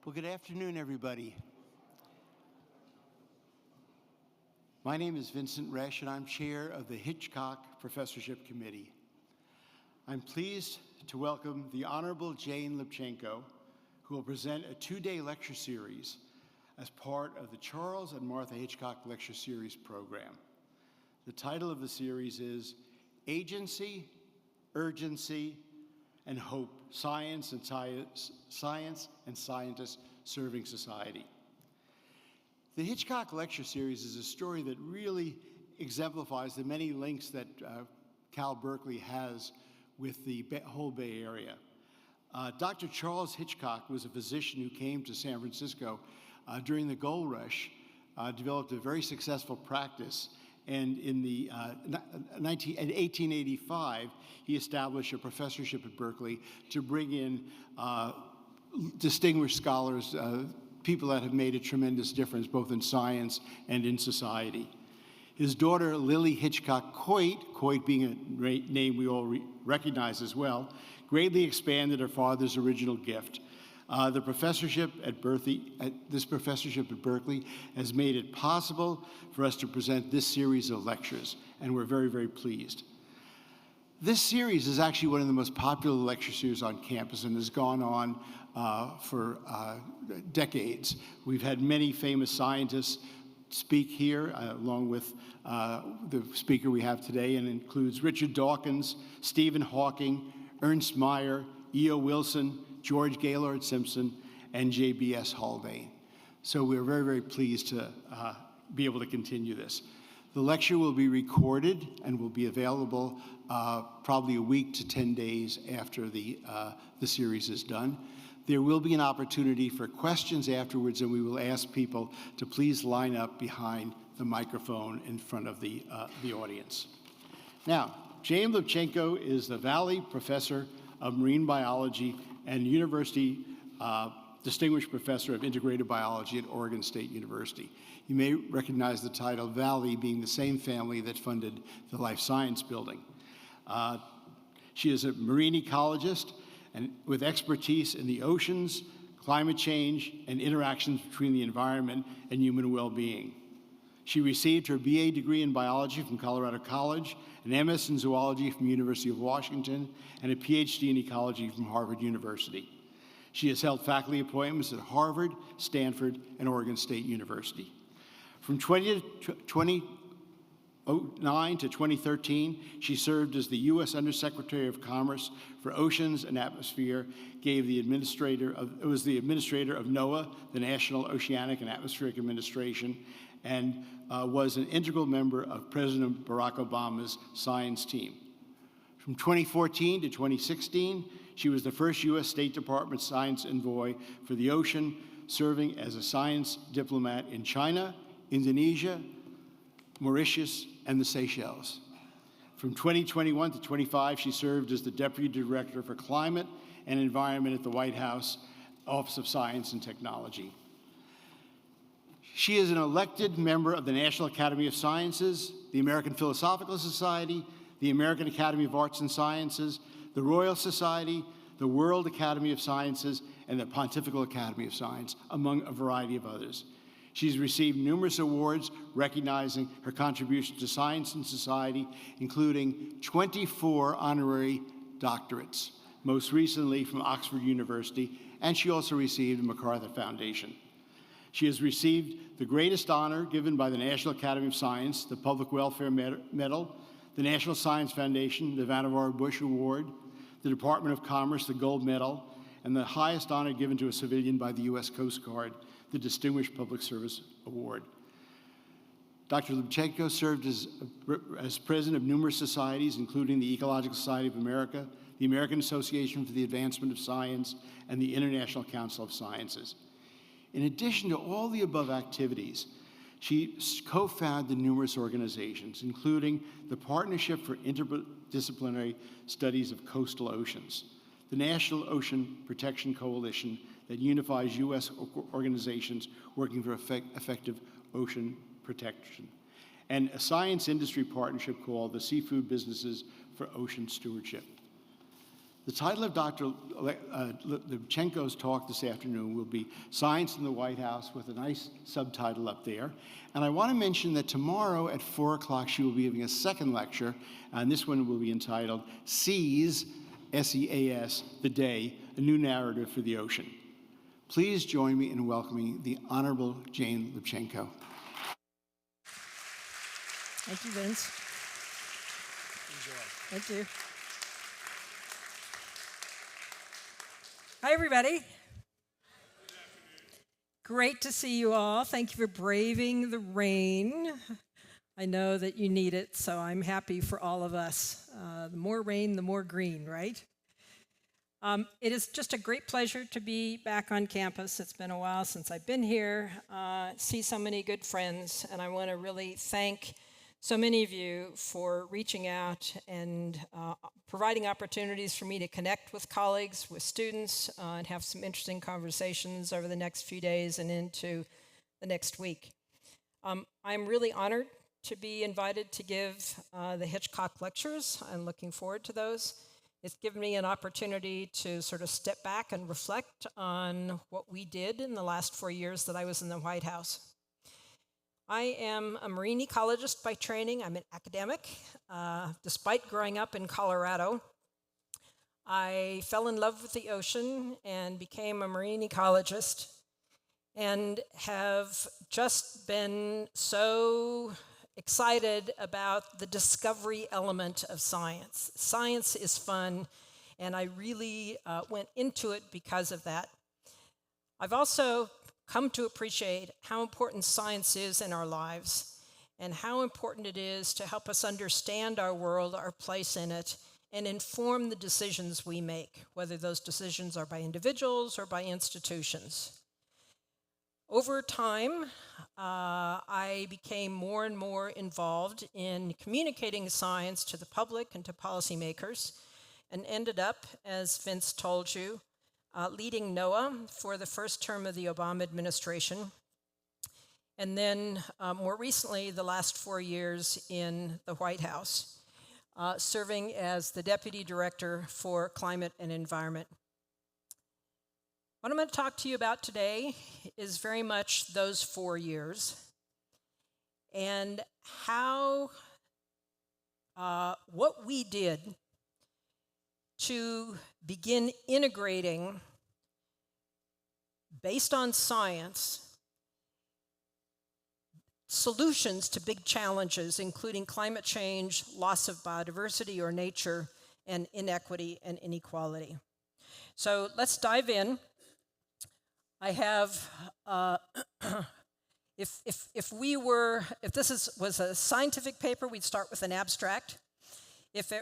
Well, good afternoon, everybody. My name is Vincent Resch, and I'm chair of the Hitchcock Professorship Committee. I'm pleased to welcome the Honorable Jane Lubchenco, who will present a two-day lecture series as part of the Charles and Martha Hitchcock Lecture Series program. The title of the series is Agency, Urgency, and Hope, Science and Scientists Serving Society. The Hitchcock Lecture Series is a story that really exemplifies the many links that Cal Berkeley has with the whole Bay Area. Dr. Charles Hitchcock was a physician who came to San Francisco during the gold rush, developed a very successful practice, and in 1885, he established a professorship at Berkeley to bring in distinguished scholars, people that have made a tremendous difference both in science and in society. His daughter, Lily Hitchcock Coit being a name we all recognize as well, greatly expanded her father's original gift. This professorship at Berkeley has made it possible for us to present this series of lectures, and we're very, very pleased. This series is actually one of the most popular lecture series on campus and has gone on for decades. We've had many famous scientists speak here, along with the speaker we have today, and includes Richard Dawkins, Stephen Hawking, Ernst Mayr, E.O. Wilson, George Gaylord Simpson, and J.B.S. Haldane. So we're very, very pleased to be able to continue this. The lecture will be recorded and will be available probably a week to 10 days after the series is done. There will be an opportunity for questions afterwards, and we will ask people to please line up behind the microphone in front of the audience. Now, Jane Lubchenco is the Valley Professor of Marine Biology and University Distinguished Professor of Integrated Biology at Oregon State University. You may recognize the title Valley being the same family that funded the Life Science Building. She is a marine ecologist and with expertise in the oceans, climate change, and interactions between the environment and human well-being. She received her BA degree in biology from Colorado College, an MS in zoology from the University of Washington, and a PhD in ecology from Harvard University. She has held faculty appointments at Harvard, Stanford, and Oregon State University. From 2009 to 2013, she served as the U.S. Undersecretary of Commerce for Oceans and Atmosphere, was the administrator of NOAA, the National Oceanic and Atmospheric Administration, and was an integral member of President Barack Obama's science team. From 2014 to 2016, she was the first U.S. State Department science envoy for the ocean, serving as a science diplomat in China, Indonesia, Mauritius, and the Seychelles. From 2021 to 25, she served as the Deputy Director for Climate and Environment at the White House Office of Science and Technology. She is an elected member of the National Academy of Sciences, the American Philosophical Society, the American Academy of Arts and Sciences, the Royal Society, the World Academy of Sciences, and the Pontifical Academy of Science, among a variety of others. She's received numerous awards recognizing her contribution to science and society, including 24 honorary doctorates, most recently from Oxford University, and she also received the MacArthur Foundation. She has received the greatest honor given by the National Academy of Science, the Public Welfare Medal, the National Science Foundation, the Vannevar Bush Award, the Department of Commerce, the Gold Medal, and the highest honor given to a civilian by the U.S. Coast Guard, the Distinguished Public Service Award. Dr. Lubchenco served as president of numerous societies, including the Ecological Society of America, the American Association for the Advancement of Science, and the International Council of Sciences. In addition to all the above activities, she co-founded numerous organizations, including the Partnership for Interdisciplinary Studies of Coastal Oceans, the National Ocean Protection Coalition that unifies U.S. organizations working for effective ocean protection, and a science industry partnership called the Seafood Businesses for Ocean Stewardship. The title of Dr. Lubchenco's talk this afternoon will be Science in the White House, with a nice subtitle up there. And I want to mention that tomorrow at 4 o'clock she will be giving a second lecture, and this one will be entitled Seas, S-E-A-S, the Day, a New Narrative for the Ocean. Please join me in welcoming the Honorable Jane Lubchenco. Thank you, Vince. Enjoy. Thank you. Hi, everybody. Great to see you all. Thank you for braving the rain. I know that you need it, so I'm happy for all of us. The more rain, the more green, right? It is just a great pleasure to be back on campus. It's been a while since I've been here, see so many good friends, and I want to really thank so many of you for reaching out and providing opportunities for me to connect with colleagues, with students, and have some interesting conversations over the next few days and into the next week. I'm really honored to be invited to give the Hitchcock lectures. I'm looking forward to those. It's given me an opportunity to sort of step back and reflect on what we did in the last 4 years that I was in the White House. I am a marine ecologist by training. I'm an academic. Despite growing up in Colorado, I fell in love with the ocean and became a marine ecologist, and have just been so excited about the discovery element of science. Science is fun, and I really went into it because of that. I've also come to appreciate how important science is in our lives, and how important it is to help us understand our world, our place in it, and inform the decisions we make, whether those decisions are by individuals or by institutions. Over time, I became more and more involved in communicating science to the public and to policymakers, and ended up, as Vince told you, leading NOAA for the first term of the Obama administration, and then more recently, the last 4 years in the White House, serving as the Deputy Director for Climate and Environment. What I'm going to talk to you about today is very much those 4 years, and how what we did to begin integrating, based on science, solutions to big challenges, including climate change, loss of biodiversity or nature, and inequity and inequality. So let's dive in. I have, if this was a scientific paper, we'd start with an abstract. If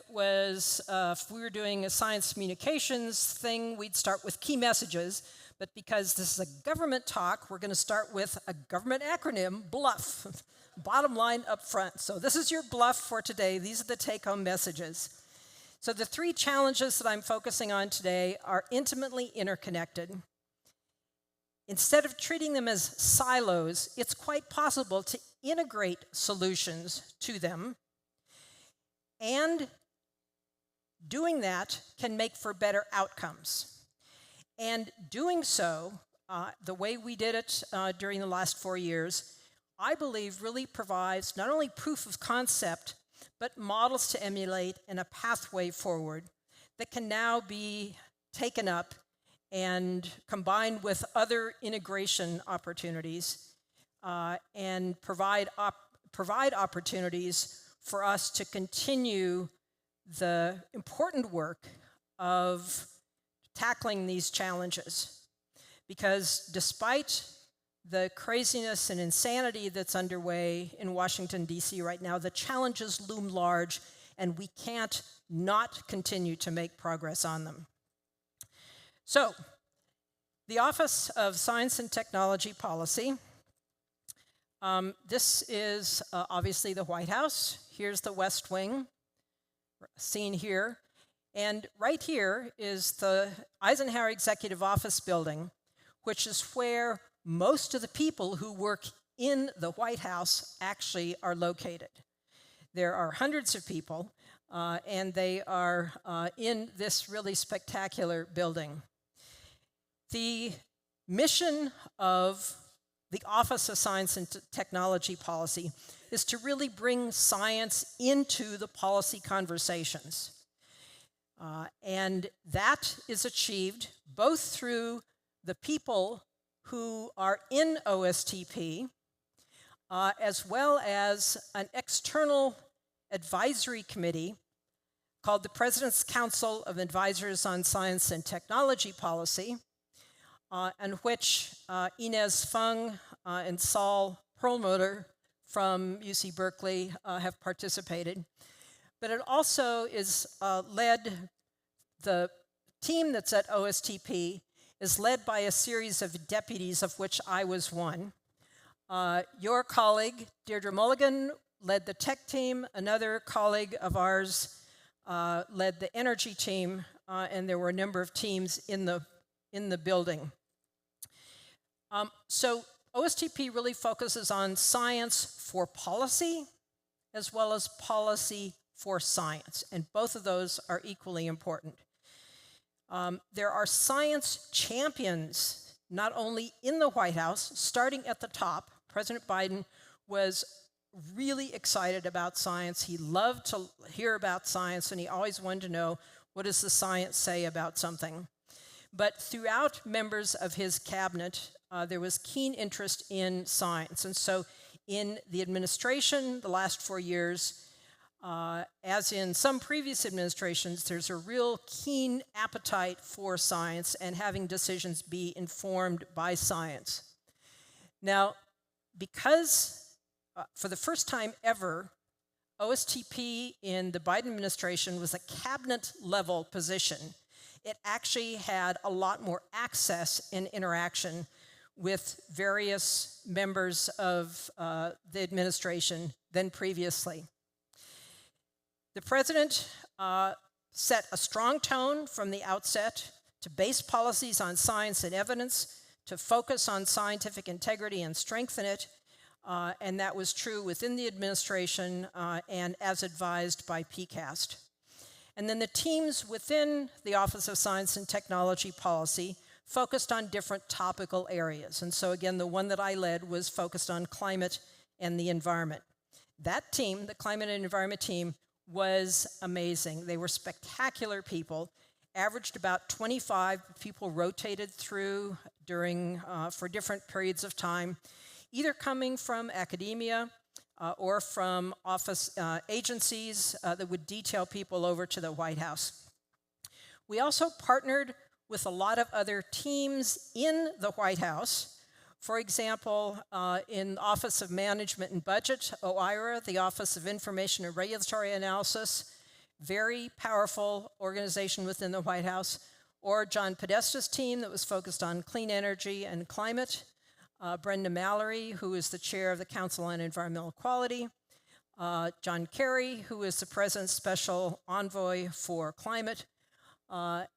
we were doing a science communications thing, we'd start with key messages. But because this is a government talk, we're going to start with a government acronym, BLUF, bottom line up front. So this is your BLUF for today. These are the take-home messages. So the 3 challenges that I'm focusing on today are intimately interconnected. Instead of treating them as silos, it's quite possible to integrate solutions to them. And doing that can make for better outcomes. And doing so, the way we did it during the last 4 years, I believe really provides not only proof of concept, but models to emulate and a pathway forward that can now be taken up and combined with other integration opportunities, and provide opportunities for us to continue the important work of tackling these challenges. Because despite the craziness and insanity that's underway in Washington, D.C. right now, the challenges loom large, and we can't not continue to make progress on them. So, the Office of Science and Technology Policy. This is obviously the White House. Here's the West Wing, seen here. And right here is the Eisenhower Executive Office building, which is where most of the people who work in the White House actually are located. There are hundreds of people. and they are in this really spectacular building. The mission of the Office of Science and Technology Policy is to really bring science into the policy conversations. And that is achieved both through the people who are in OSTP, as well as an external advisory committee called the President's Council of Advisors on Science and Technology Policy, in which Inez Fung and Saul Perlmutter from UC Berkeley have participated. But it also is the team that's at OSTP is led by a series of deputies, of which I was one. Your colleague, Deirdre Mulligan, led the tech team. Another colleague of ours led the energy team, and there were a number of teams in the building. So OSTP really focuses on science for policy as well as policy for science, and both of those are equally important. There are science champions not only in the White House, starting at the top. President Biden was really excited about science. He loved to hear about science, and he always wanted to know, what does the science say about something? But throughout members of his cabinet, there was keen interest in science. And so in the administration, the last 4 years, as in some previous administrations, there's a real keen appetite for science and having decisions be informed by science. Now, because for the first time ever, OSTP in the Biden administration was a cabinet-level position, it actually had a lot more access and interaction with various members of the administration than previously. The president set a strong tone from the outset to base policies on science and evidence, to focus on scientific integrity and strengthen it, and that was true within the administration and as advised by PCAST. And then the teams within the Office of Science and Technology Policy focused on different topical areas. And so again, the one that I led was focused on climate and the environment. That team, the climate and environment team, was amazing. They were spectacular people, averaged about 25 people rotated through during, for different periods of time, either coming from academia or from office agencies that would detail people over to the White House. We also partnered with a lot of other teams in the White House. For example, in the Office of Management and Budget, OIRA, the Office of Information and Regulatory Analysis, very powerful organization within the White House, or John Podesta's team that was focused on clean energy and climate, Brenda Mallory, who is the chair of the Council on Environmental Quality, John Kerry, who is the President's Special Envoy for Climate,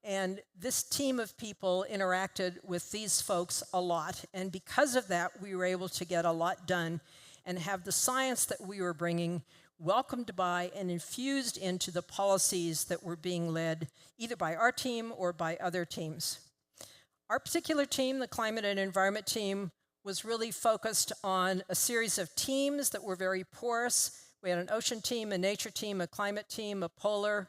and this team of people interacted with these folks a lot, and because of that, we were able to get a lot done and have the science that we were bringing welcomed by and infused into the policies that were being led either by our team or by other teams. Our particular team, the Climate and Environment team, was really focused on a series of teams that were very porous. We had an ocean team, a nature team, a climate team, a polar,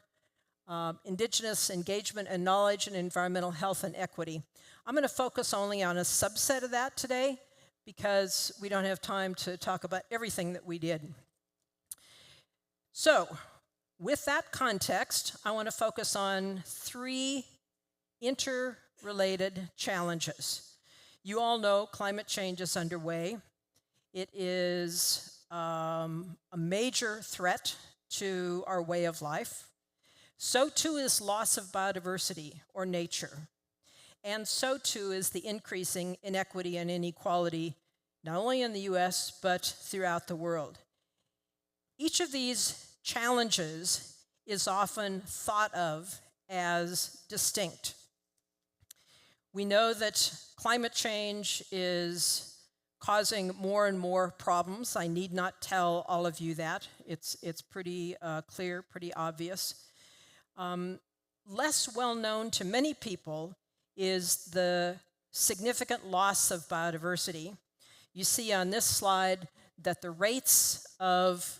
indigenous engagement and knowledge, and environmental health and equity. I'm going to focus only on a subset of that today because we don't have time to talk about everything that we did. So, with that context, I want to focus on 3 interrelated challenges. You all know climate change is underway. It is a major threat to our way of life. So too is loss of biodiversity or nature. And so too is the increasing inequity and inequality, not only in the US, but throughout the world. Each of these challenges is often thought of as distinct. We know that climate change is causing more and more problems. I need not tell all of you that. It's pretty clear, pretty obvious. Less well known to many people is the significant loss of biodiversity. You see on this slide that the rates of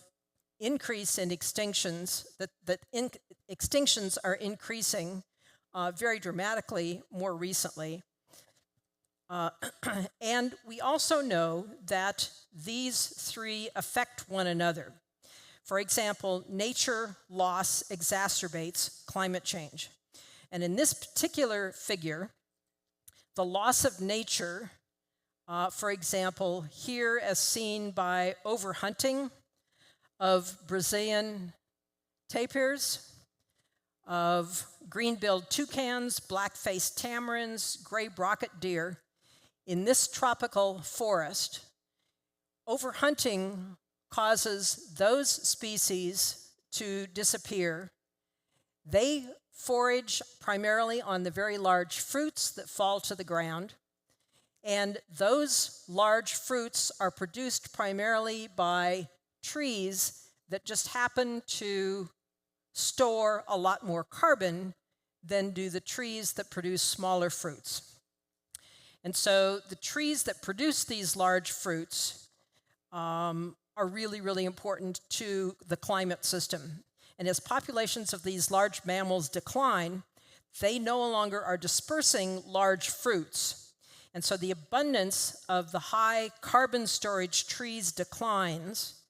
increase in extinctions, extinctions are increasing very dramatically more recently. And we also know that these three affect one another. For example, nature loss exacerbates climate change. And in this particular figure, the loss of nature, for example, here as seen by overhunting of Brazilian tapirs, of green-billed toucans, black-faced tamarins, gray brocket deer. In this tropical forest, overhunting causes those species to disappear. They forage primarily on the very large fruits that fall to the ground, and those large fruits are produced primarily by trees that just happen to store a lot more carbon than do the trees that produce smaller fruits. And so the trees that produce these large fruits are really, really important to the climate system. And as populations of these large mammals decline, they no longer are dispersing large fruits. And so the abundance of the high carbon storage trees declines,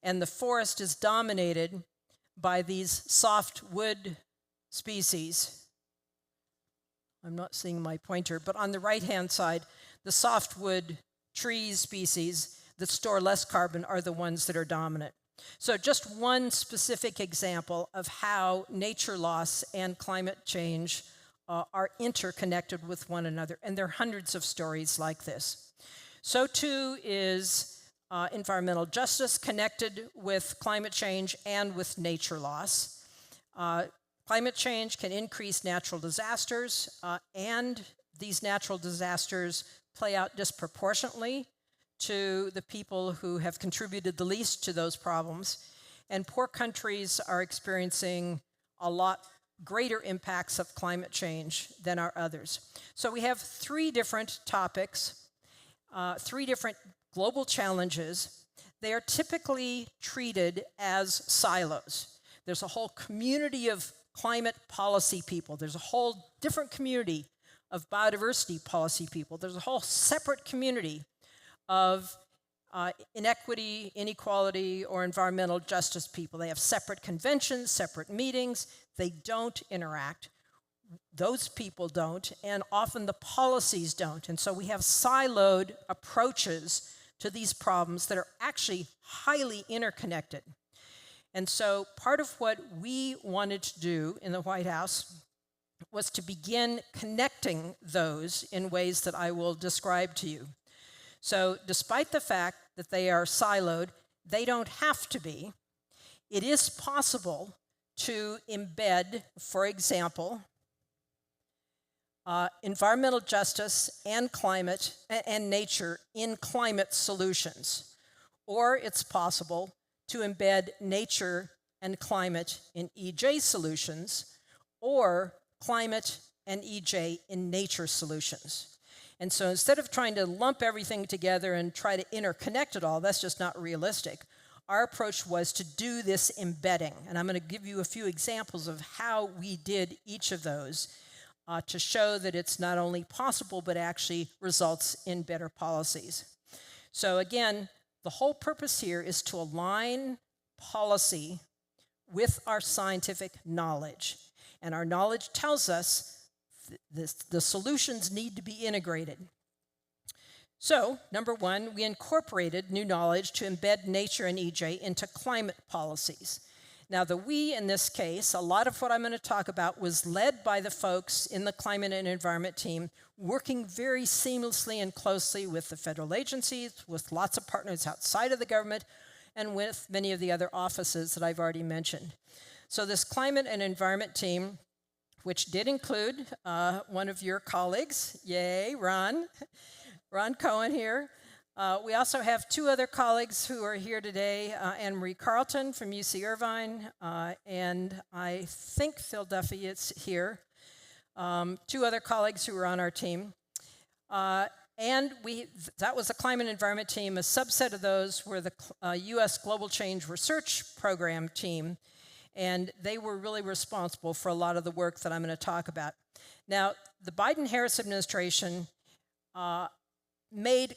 and the forest is dominated by these softwood species. I'm not seeing my pointer, but on the right-hand side, the softwood tree species that store less carbon are the ones that are dominant. So just one specific example of how nature loss and climate change are interconnected with one another, and there are hundreds of stories like this. So too is environmental justice connected with climate change and with nature loss. Climate change can increase natural disasters, and these natural disasters play out disproportionately to the people who have contributed the least to those problems. And poor countries are experiencing a lot greater impacts of climate change than our others. So we have three different topics, three different global challenges. They are typically treated as silos. There's a whole community of climate policy people. There's a whole different community of biodiversity policy people. There's a whole separate community of inequity, inequality, or environmental justice people. They have separate conventions, separate meetings. They don't interact. Those people don't, and often the policies don't. And so we have siloed approaches to these problems that are actually highly interconnected. And so part of what we wanted to do in the White House was to begin connecting those in ways that I will describe to you. So despite the fact that they are siloed, they don't have to be. It is possible to embed, for example, environmental justice and climate and nature in climate solutions. Or it's possible to embed nature and climate in EJ solutions, or climate and EJ in nature solutions. And so instead of trying to lump everything together and try to interconnect it all, that's just not realistic. Our approach was to do this embedding. And I'm going to give you a few examples of how we did each of those to show that it's not only possible, but actually results in better policies. So again, the whole purpose here is to align policy with our scientific knowledge. And our knowledge tells us the solutions need to be integrated. So, number one, we incorporated new knowledge to embed nature and EJ into climate policies. Now, the we in this case, a lot of what I'm going to talk about was led by the folks in the climate and environment team, working very seamlessly and closely with the federal agencies, with lots of partners outside of the government, and with many of the other offices that I've already mentioned. So this climate and environment team, which did include one of your colleagues, yay, Ron Cohen here, We also have two other colleagues who are here today, Anne-Marie Carlton from UC Irvine, and I think Phil Duffy is here. Two other colleagues who were on our team. And that was the Climate and Environment team. A subset of those were the U.S. Global Change Research Program team, and they were really responsible for a lot of the work that I'm going to talk about. Now, the Biden-Harris administration made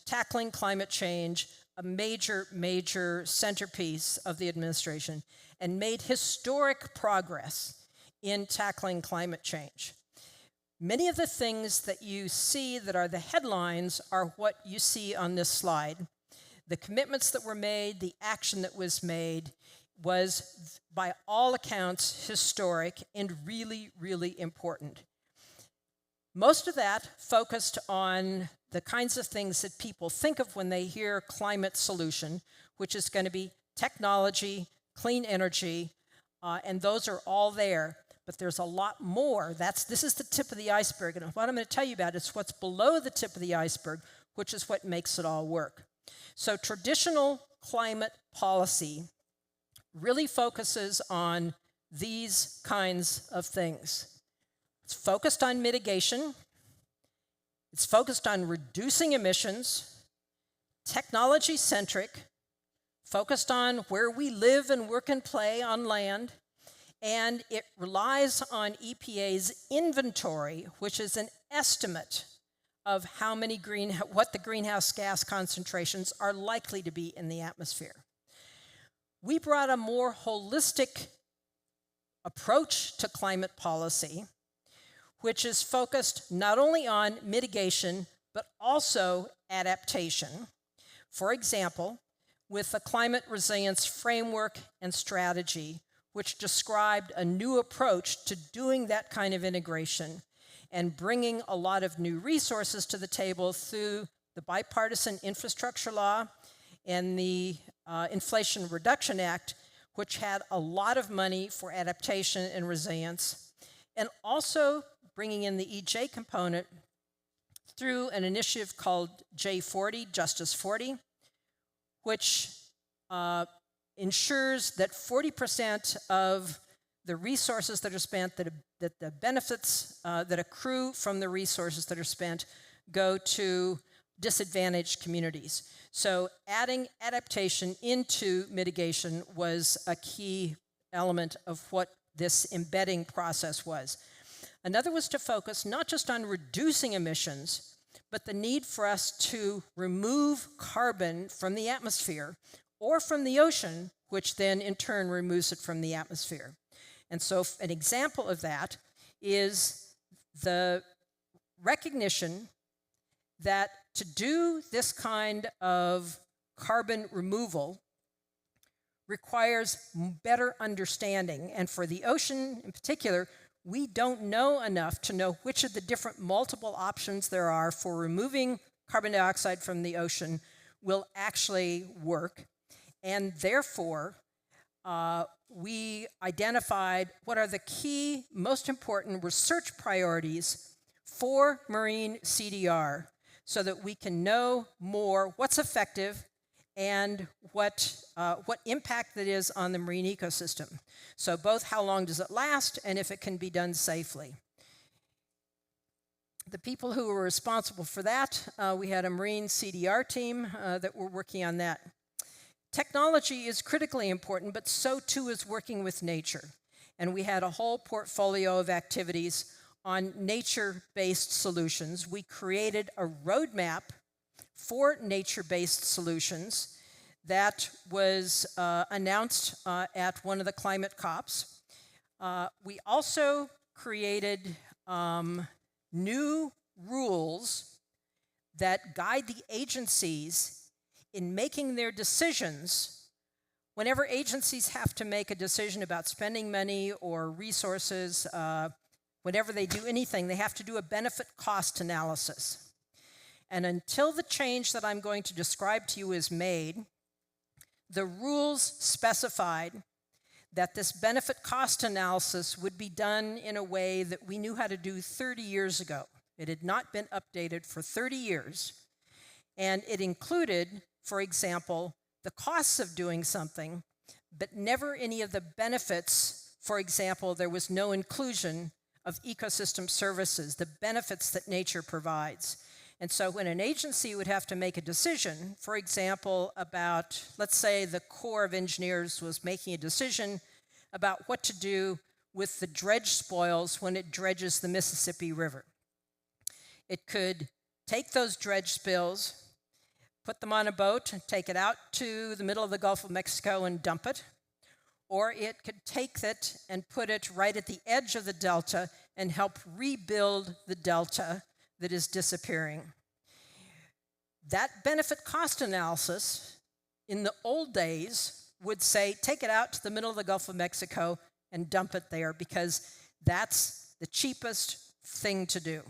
tackling climate change a major centerpiece of the administration and made historic progress in tackling climate change. Many of the things that you see that are the headlines are what you see on this slide. The commitments that were made, the action that was made was, by all accounts, historic and really, really important. Most of that focused on the kinds of things that people think of when they hear climate solution, which is going to be technology, clean energy, and those are all there. But there's a lot more. This is the tip of the iceberg. And what I'm going to tell you about is what's below the tip of the iceberg, which is what makes it all work. So traditional climate policy really focuses on these kinds of things. It's focused on mitigation. It's focused on reducing emissions, technology-centric, focused on where we live and work and play on land, and it relies on EPA's inventory, which is an estimate of what the greenhouse gas concentrations are likely to be in the atmosphere. We brought a more holistic approach to climate policy, which is focused not only on mitigation, but also adaptation. For example, with the Climate Resilience Framework and Strategy, which described a new approach to doing that kind of integration and bringing a lot of new resources to the table through the Bipartisan Infrastructure Law and the Inflation Reduction Act, which had a lot of money for adaptation and resilience, and also bringing in the EJ component through an initiative called J40, Justice 40, which ensures that 40% of the resources that are spent, that the benefits that accrue from the resources that are spent go to disadvantaged communities. So adding adaptation into mitigation was a key element of what this embedding process was. Another was to focus not just on reducing emissions, but the need for us to remove carbon from the atmosphere or from the ocean, which then in turn removes it from the atmosphere. And so an example of that is the recognition that to do this kind of carbon removal requires better understanding. And for the ocean in particular, we don't know enough to know which of the different multiple options there are for removing carbon dioxide from the ocean will actually work. And therefore, we identified what are the key, most important research priorities for marine CDR so that we can know more what's effective and what impact that is on the marine ecosystem. So both how long does it last and if it can be done safely. The people who were responsible for that, we had a marine CDR team that were working on that. Technology is critically important, but so too is working with nature. And we had a whole portfolio of activities on nature-based solutions. We created a roadmap for nature-based solutions that was announced at one of the climate COPs. We also created new rules that guide the agencies in making their decisions. Whenever agencies have to make a decision about spending money or resources, whenever they do anything, they have to do a benefit-cost analysis. And until the change that I'm going to describe to you is made, the rules specified that this benefit-cost analysis would be done in a way that we knew how to do 30 years ago. It had not been updated for 30 years. And it included, for example, the costs of doing something, but never any of the benefits. For example, there was no inclusion of ecosystem services, the benefits that nature provides. And so when an agency would have to make a decision, for example, about, let's say the Corps of Engineers was making a decision about what to do with the dredge spoils when it dredges the Mississippi River. It could take those dredge spills, put them on a boat, and take it out to the middle of the Gulf of Mexico and dump it. Or it could take it and put it right at the edge of the delta and help rebuild the delta that is disappearing. That benefit cost analysis in the old days would say, take it out to the middle of the Gulf of Mexico and dump it there because that's the cheapest thing to do.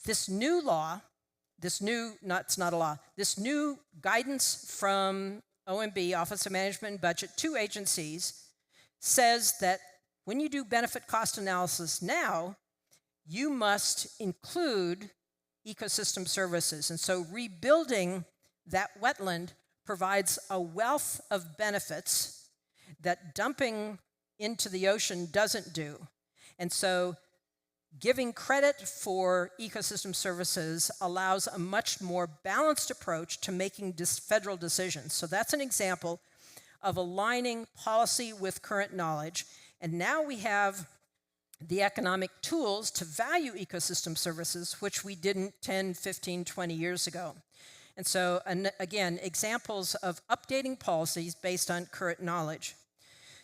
This new law, this new guidance from OMB, Office of Management and Budget, to agencies, says that when you do benefit cost analysis now, you must include ecosystem services. And so rebuilding that wetland provides a wealth of benefits that dumping into the ocean doesn't do. And so giving credit for ecosystem services allows a much more balanced approach to making federal decisions. So that's an example of aligning policy with current knowledge. And now we have the economic tools to value ecosystem services, which we didn't 10, 15, 20 years ago. And so, again, examples of updating policies based on current knowledge.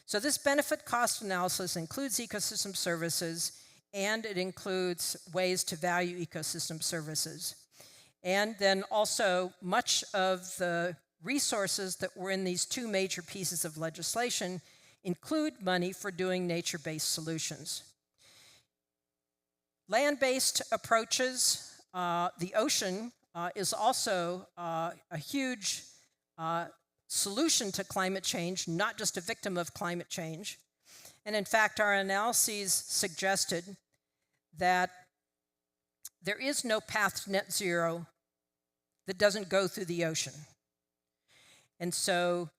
So this benefit cost analysis includes ecosystem services, and it includes ways to value ecosystem services. And then also much of the resources that were in these two major pieces of legislation include money for doing nature-based solutions. Land-based approaches, the ocean is also a huge solution to climate change, not just a victim of climate change. And in fact, our analyses suggested that there is no path to net zero that doesn't go through the ocean. And so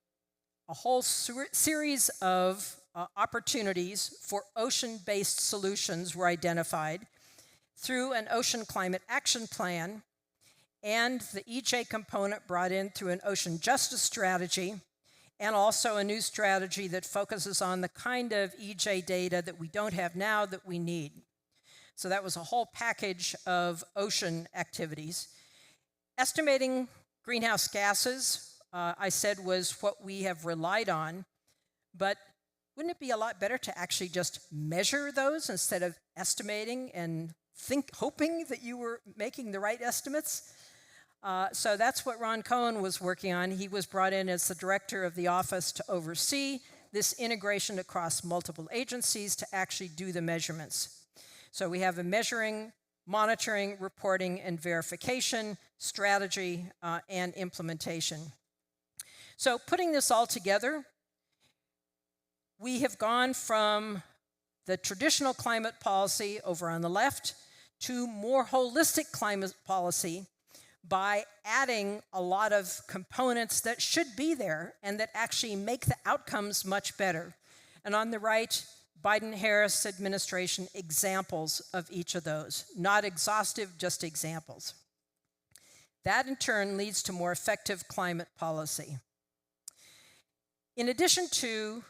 a whole series of opportunities for ocean-based solutions were identified through an Ocean Climate Action Plan and the EJ component brought in through an ocean justice strategy, and also a new strategy that focuses on the kind of EJ data that we don't have now that we need. So that was a whole package of ocean activities. Estimating greenhouse gases, I said, was what we have relied on, but wouldn't it be a lot better to actually just measure those instead of estimating and hoping that you were making the right estimates? So that's what Ron Cohen was working on. He was brought in as the director of the office to oversee this integration across multiple agencies to actually do the measurements. So we have a measuring, monitoring, reporting, and verification strategy and implementation. So putting this all together, we have gone from the traditional climate policy over on the left to more holistic climate policy by adding a lot of components that should be there and that actually make the outcomes much better. And on the right, Biden-Harris administration examples of each of those. Not exhaustive, just examples. That in turn leads to more effective climate policy. In addition to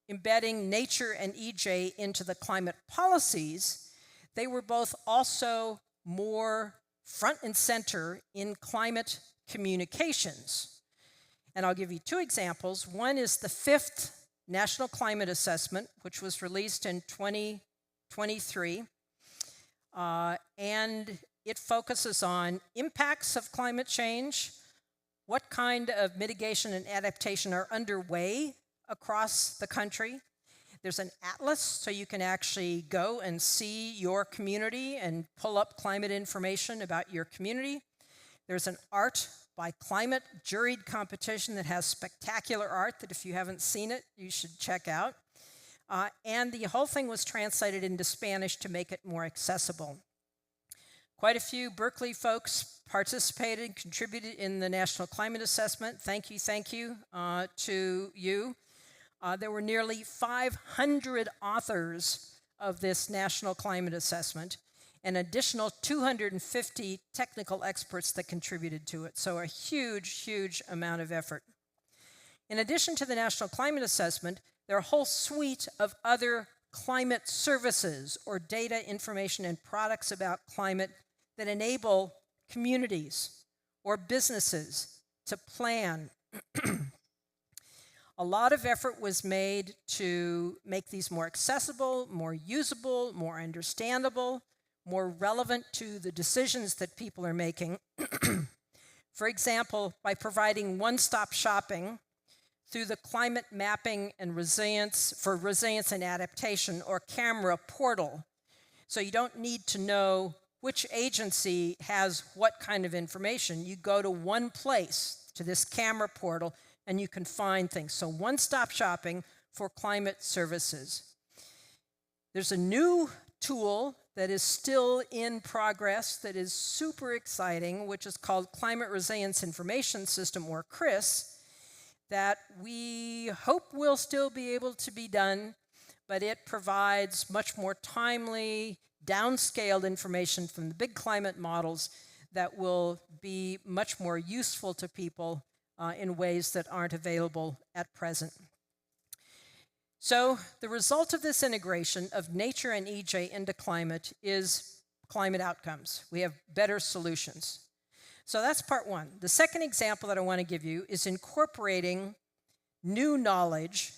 embedding nature and EJ into the climate policies, they were both also more front and center in climate communications. And I'll give you two examples. One is the 5th National Climate Assessment, which was released in 2023. And it focuses on impacts of climate change, what kind of mitigation and adaptation are underway across the country. There's an atlas, so you can actually go and see your community and pull up climate information about your community. There's an art by climate juried competition that has spectacular art that if you haven't seen it, you should check out. And the whole thing was translated into Spanish to make it more accessible. Quite a few Berkeley folks participated and contributed in the National Climate Assessment. Thank you to you. There were nearly 500 authors of this National Climate Assessment, an additional 250 technical experts that contributed to it. So a huge, huge amount of effort. In addition to the National Climate Assessment, there are a whole suite of other climate services or data, information, and products about climate that enable communities or businesses to plan. A lot of effort was made to make these more accessible, more usable, more understandable, more relevant to the decisions that people are making. For example, by providing one-stop shopping through the Climate Mapping and Resilience and Adaptation, or CAMRA portal. So you don't need to know which agency has what kind of information. You go to one place, to this CAMRA portal, and you can find things. So one-stop shopping for climate services. There's a new tool that is still in progress that is super exciting, which is called Climate Resilience Information System, or CRIS, that we hope will still be able to be done, but it provides much more timely, downscaled information from the big climate models that will be much more useful to people in ways that aren't available at present. So the result of this integration of nature and EJ into climate is climate outcomes. We have better solutions. So that's part one. The second example that I want to give you is incorporating new knowledge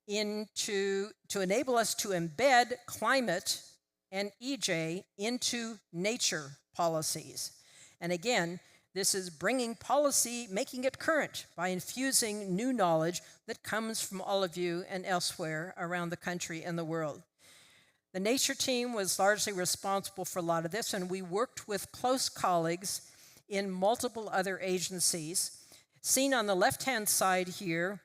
to enable us to embed climate and EJ into nature policies. And again, this is bringing policy, making it current by infusing new knowledge that comes from all of you and elsewhere around the country and the world. The nature team was largely responsible for a lot of this, and we worked with close colleagues in multiple other agencies. Seen on the left-hand side here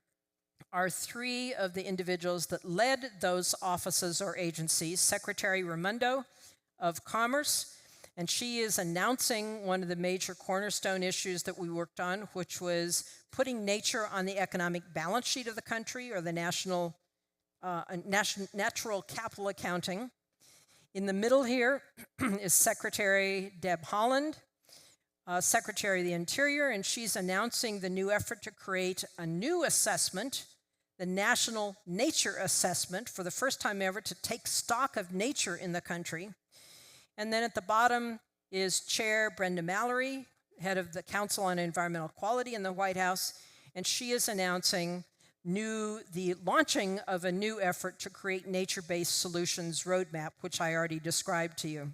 are three of the individuals that led those offices or agencies. Secretary Raimondo of Commerce, and she is announcing one of the major cornerstone issues that we worked on, which was putting nature on the economic balance sheet of the country, or the natural capital accounting. In the middle here is Secretary Deb Haaland, Secretary of the Interior, and she's announcing the new effort to create a new assessment, the National Nature Assessment, for the first time ever to take stock of nature in the country. And then at the bottom is Chair Brenda Mallory, head of the Council on Environmental Quality in the White House, and she is announcing the launching of a new effort to create nature-based solutions roadmap, which I already described to you.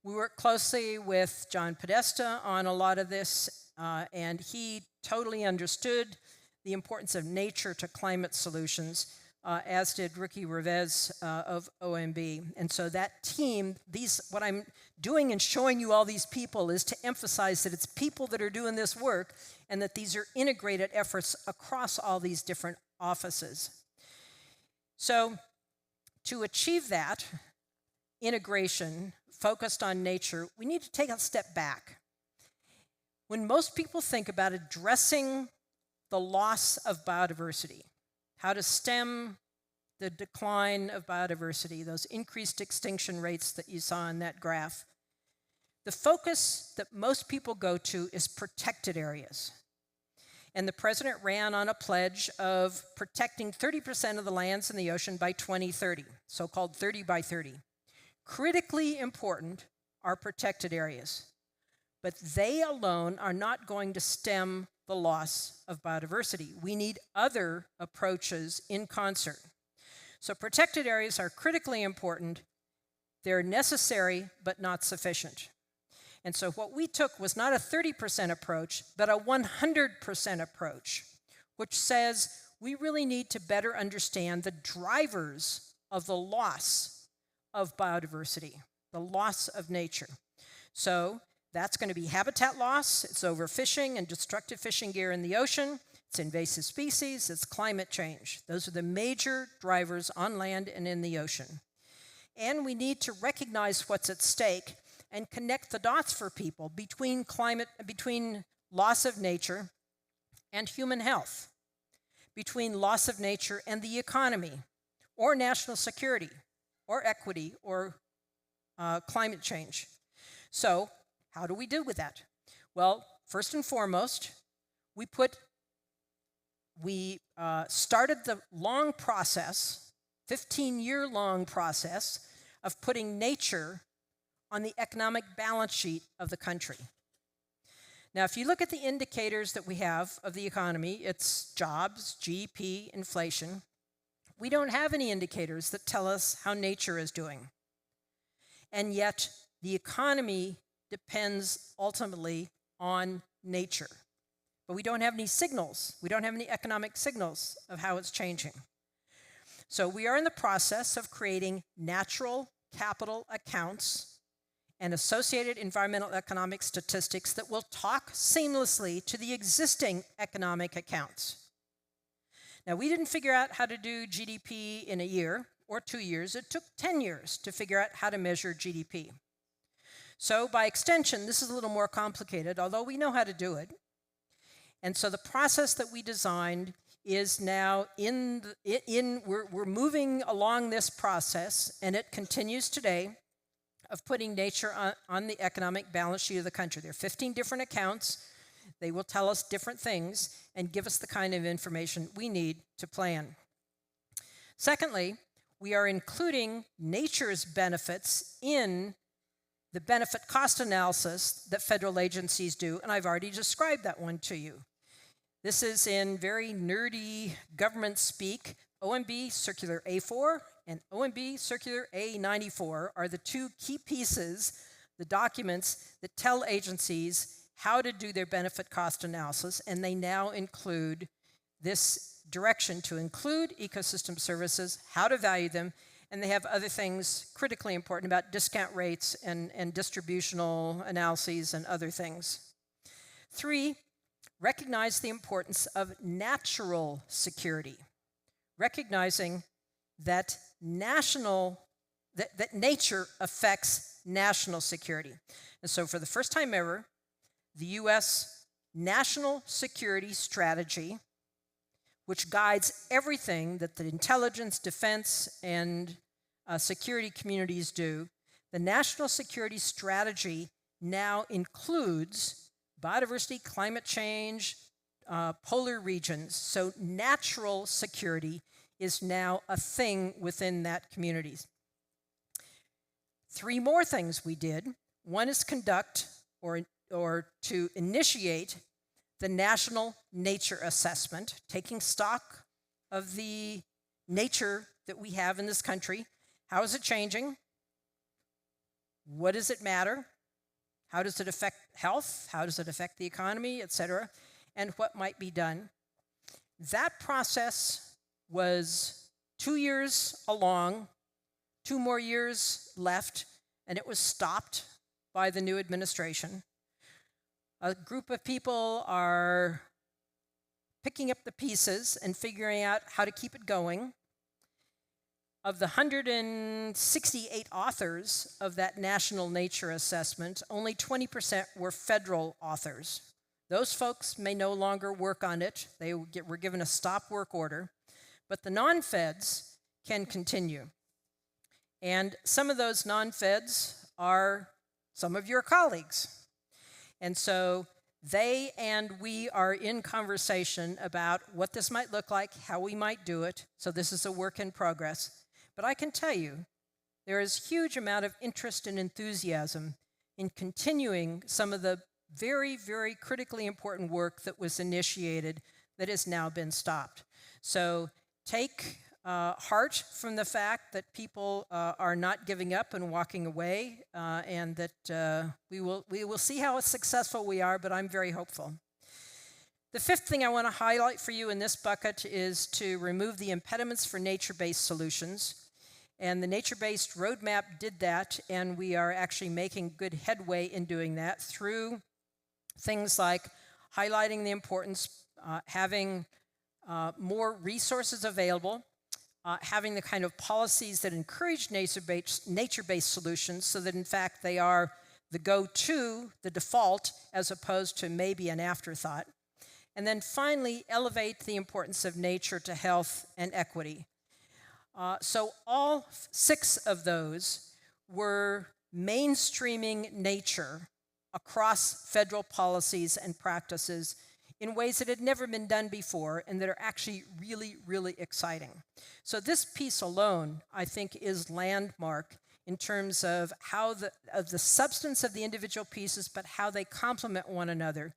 We work closely with John Podesta on a lot of this, and he totally understood the importance of nature to climate solutions, as did Ricky Revez of OMB. And so that team, what I'm doing and showing you all these people is to emphasize that it's people that are doing this work and that these are integrated efforts across all these different offices. So to achieve that integration focused on nature, we need to take a step back. When most people think about addressing the loss of biodiversity, how to stem the decline of biodiversity, those increased extinction rates that you saw in that graph, the focus that most people go to is protected areas. And the president ran on a pledge of protecting 30% of the lands in the ocean by 2030, so-called 30 by 30. Critically important are protected areas, but they alone are not going to stem the loss of biodiversity. We need other approaches in concert. So protected areas are critically important. They're necessary, but not sufficient. And so what we took was not a 30% approach, but a 100% approach, which says we really need to better understand the drivers of the loss of biodiversity, the loss of nature. So that's going to be habitat loss, it's overfishing and destructive fishing gear in the ocean, it's invasive species, it's climate change. Those are the major drivers on land and in the ocean. And we need to recognize what's at stake and connect the dots for people between loss of nature and human health, between loss of nature and the economy, or national security, or equity, or climate change. So how do we deal with that? Well, first and foremost, we started the long process, 15-year-long process, of putting nature on the economic balance sheet of the country. Now, if you look at the indicators that we have of the economy, it's jobs, GDP, inflation. We don't have any indicators that tell us how nature is doing. And yet, the economy depends ultimately on nature. But we don't have any signals. We don't have any economic signals of how it's changing. So we are in the process of creating natural capital accounts and associated environmental economic statistics that will talk seamlessly to the existing economic accounts. Now, we didn't figure out how to do GDP in a year or 2 years. It took 10 years to figure out how to measure GDP. So by extension, this is a little more complicated, although we know how to do it. And so the process that we designed is now we're moving along this process, and it continues today, of putting nature on the economic balance sheet of the country. There are 15 different accounts. They will tell us different things and give us the kind of information we need to plan. Secondly, we are including nature's benefits in the benefit cost analysis that federal agencies do, and I've already described that one to you. This is in very nerdy government speak. OMB Circular A4 and OMB Circular A94 are the two key pieces, the documents that tell agencies how to do their benefit cost analysis, and they now include this direction to include ecosystem services, how to value them, and they have other things critically important about discount rates and distributional analyses and other things. 3, recognize the importance of natural security, recognizing that nature affects national security. And so for the first time ever, the U.S. National Security Strategy, which guides everything that the intelligence, defense, and security communities do, the National Security Strategy now includes biodiversity, climate change, polar regions. So natural security is now a thing within that community. 3 more things we did. One is conduct or to initiate the National Nature Assessment, taking stock of the nature that we have in this country. How is it changing? What does it matter? How does it affect health? How does it affect the economy, et cetera? And what might be done? That process was 2 years along, 2 more years left, and it was stopped by the new administration. A group of people are picking up the pieces and figuring out how to keep it going. Of the 168 authors of that National Nature Assessment, only 20% were federal authors. Those folks may no longer work on it. They were given a stop work order. But the non-feds can continue. And some of those non-feds are some of your colleagues. And so they and we are in conversation about what this might look like, how we might do it. So this is a work in progress. But I can tell you, there is a huge amount of interest and enthusiasm in continuing some of the very, very critically important work that was initiated that has now been stopped. So take heart from the fact that people are not giving up and walking away, and that we will see how successful we are, but I'm very hopeful. The 5th thing I want to highlight for you in this bucket is to remove the impediments for nature-based solutions. And the nature-based roadmap did that, and we are actually making good headway in doing that through things like highlighting the importance, having more resources available, having the kind of policies that encourage nature-based solutions so that in fact they are the go-to, the default, as opposed to maybe an afterthought. And then finally, elevate the importance of nature to health and equity. So all 6 of those were mainstreaming nature across federal policies and practices in ways that had never been done before and that are actually really, really exciting. So this piece alone, I think, is landmark in terms of how the substance of the individual pieces, but how they complement one another,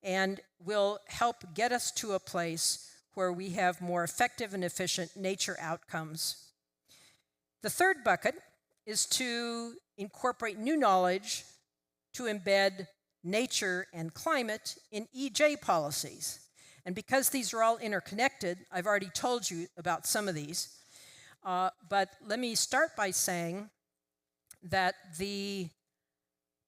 and will help get us to a place where we have more effective and efficient nature outcomes. The third bucket is to incorporate new knowledge to embed nature and climate in EJ policies. And because these are all interconnected, I've already told you about some of these, but let me start by saying that the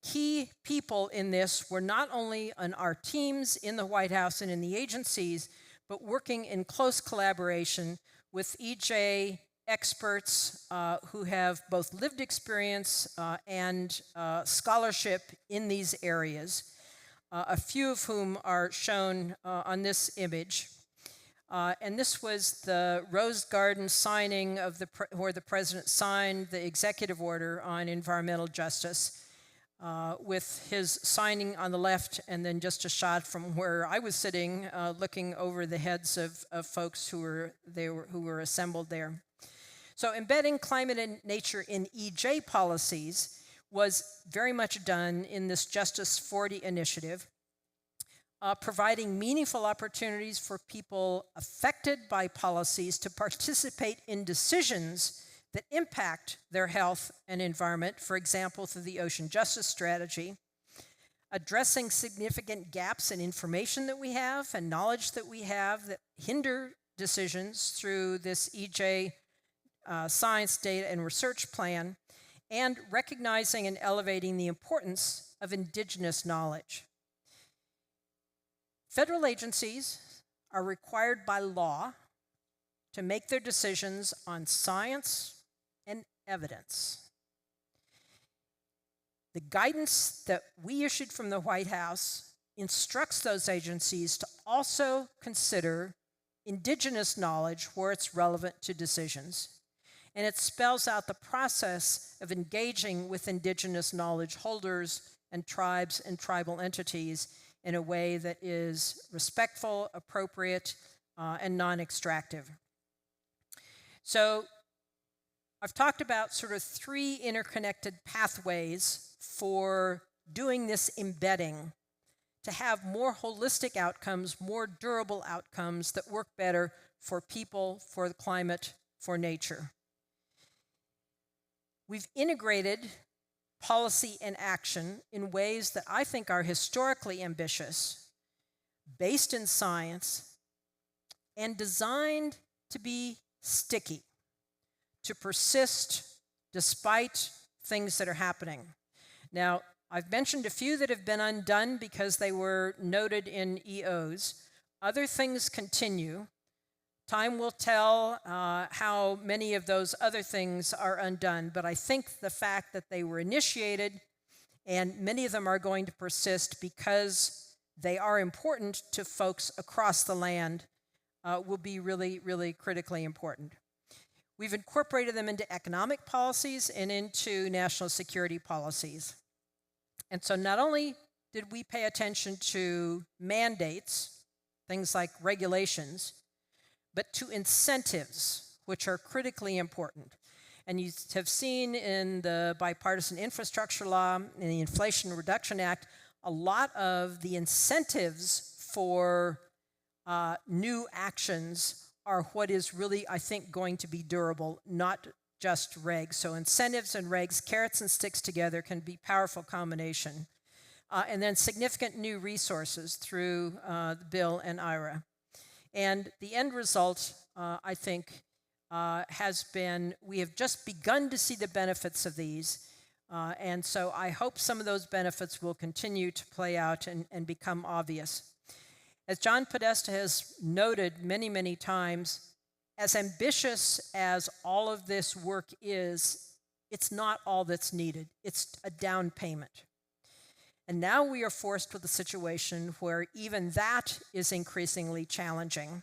key people in this were not only on our teams in the White House and in the agencies, but working in close collaboration with EJ experts who have both lived experience and scholarship in these areas, a few of whom are shown on this image. And this was the Rose Garden signing of where the president signed the executive order on environmental justice, with his signing on the left, and then just a shot from where I was sitting, looking over the heads of folks who were assembled there. So embedding climate and nature in EJ policies was very much done in this Justice 40 initiative, providing meaningful opportunities for people affected by policies to participate in decisions that impact their health and environment, for example, through the Ocean Justice Strategy, addressing significant gaps in information that we have and knowledge that we have that hinder decisions through this EJ Science, Data, and Research Plan, and recognizing and elevating the importance of indigenous knowledge. Federal agencies are required by law to make their decisions on science and evidence. The guidance that we issued from the White House instructs those agencies to also consider indigenous knowledge where it's relevant to decisions. And it spells out the process of engaging with indigenous knowledge holders and tribes and tribal entities in a way that is respectful, appropriate, and non-extractive. So I've talked about sort of 3 interconnected pathways for doing this embedding to have more holistic outcomes, more durable outcomes that work better for people, for the climate, for nature. We've integrated policy and action in ways that I think are historically ambitious, based in science, and designed to be sticky, to persist despite things that are happening. Now, I've mentioned a few that have been undone because they were noted in EOs. Other things continue. Time will tell how many of those other things are undone, but I think the fact that they were initiated and many of them are going to persist because they are important to folks across the land will be really, really critically important. We've incorporated them into economic policies and into national security policies. And so not only did we pay attention to mandates, things like regulations, but to incentives, which are critically important. And you have seen in the bipartisan infrastructure law and the Inflation Reduction Act, a lot of the incentives for new actions are what is really, I think, going to be durable, not just regs. So incentives and regs, carrots and sticks together, can be a powerful combination. And then significant new resources through the bill and IRA. And the end result, I think, has been, we have just begun to see the benefits of these. And so I hope some of those benefits will continue to play out and become obvious. As John Podesta has noted many, many times, as ambitious as all of this work is, it's not all that's needed. It's a down payment. And now we are forced with a situation where even that is increasingly challenging.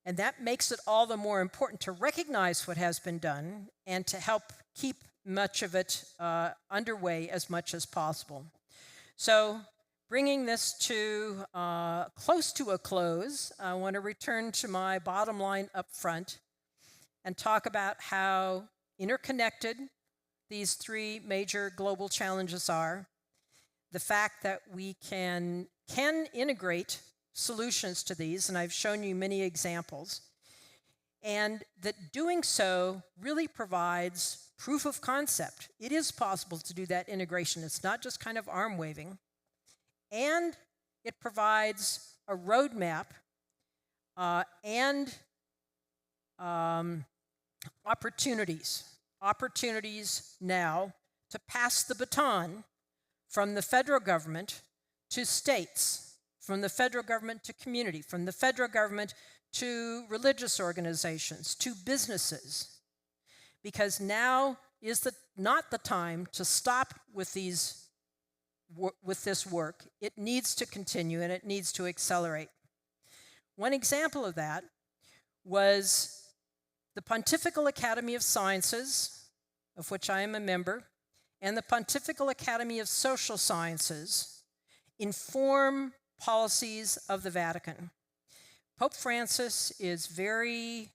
And that makes it all the more important to recognize what has been done and to help keep much of it underway as much as possible. So, bringing this to close to a close, I want to return to my bottom line up front and talk about how interconnected these three major global challenges are, the fact that we can integrate solutions to these, and I've shown you many examples, and that doing so really provides proof of concept. It is possible to do that integration. It's not just kind of arm waving. And it provides a roadmap and opportunities now to pass the baton from the federal government to states, from the federal government to community, from the federal government to religious organizations, to businesses. Because now is not the time to stop with this work. It needs to continue and it needs to accelerate. One example of that was the Pontifical Academy of Sciences, of which I am a member, and the Pontifical Academy of Social Sciences inform policies of the Vatican. Pope Francis is very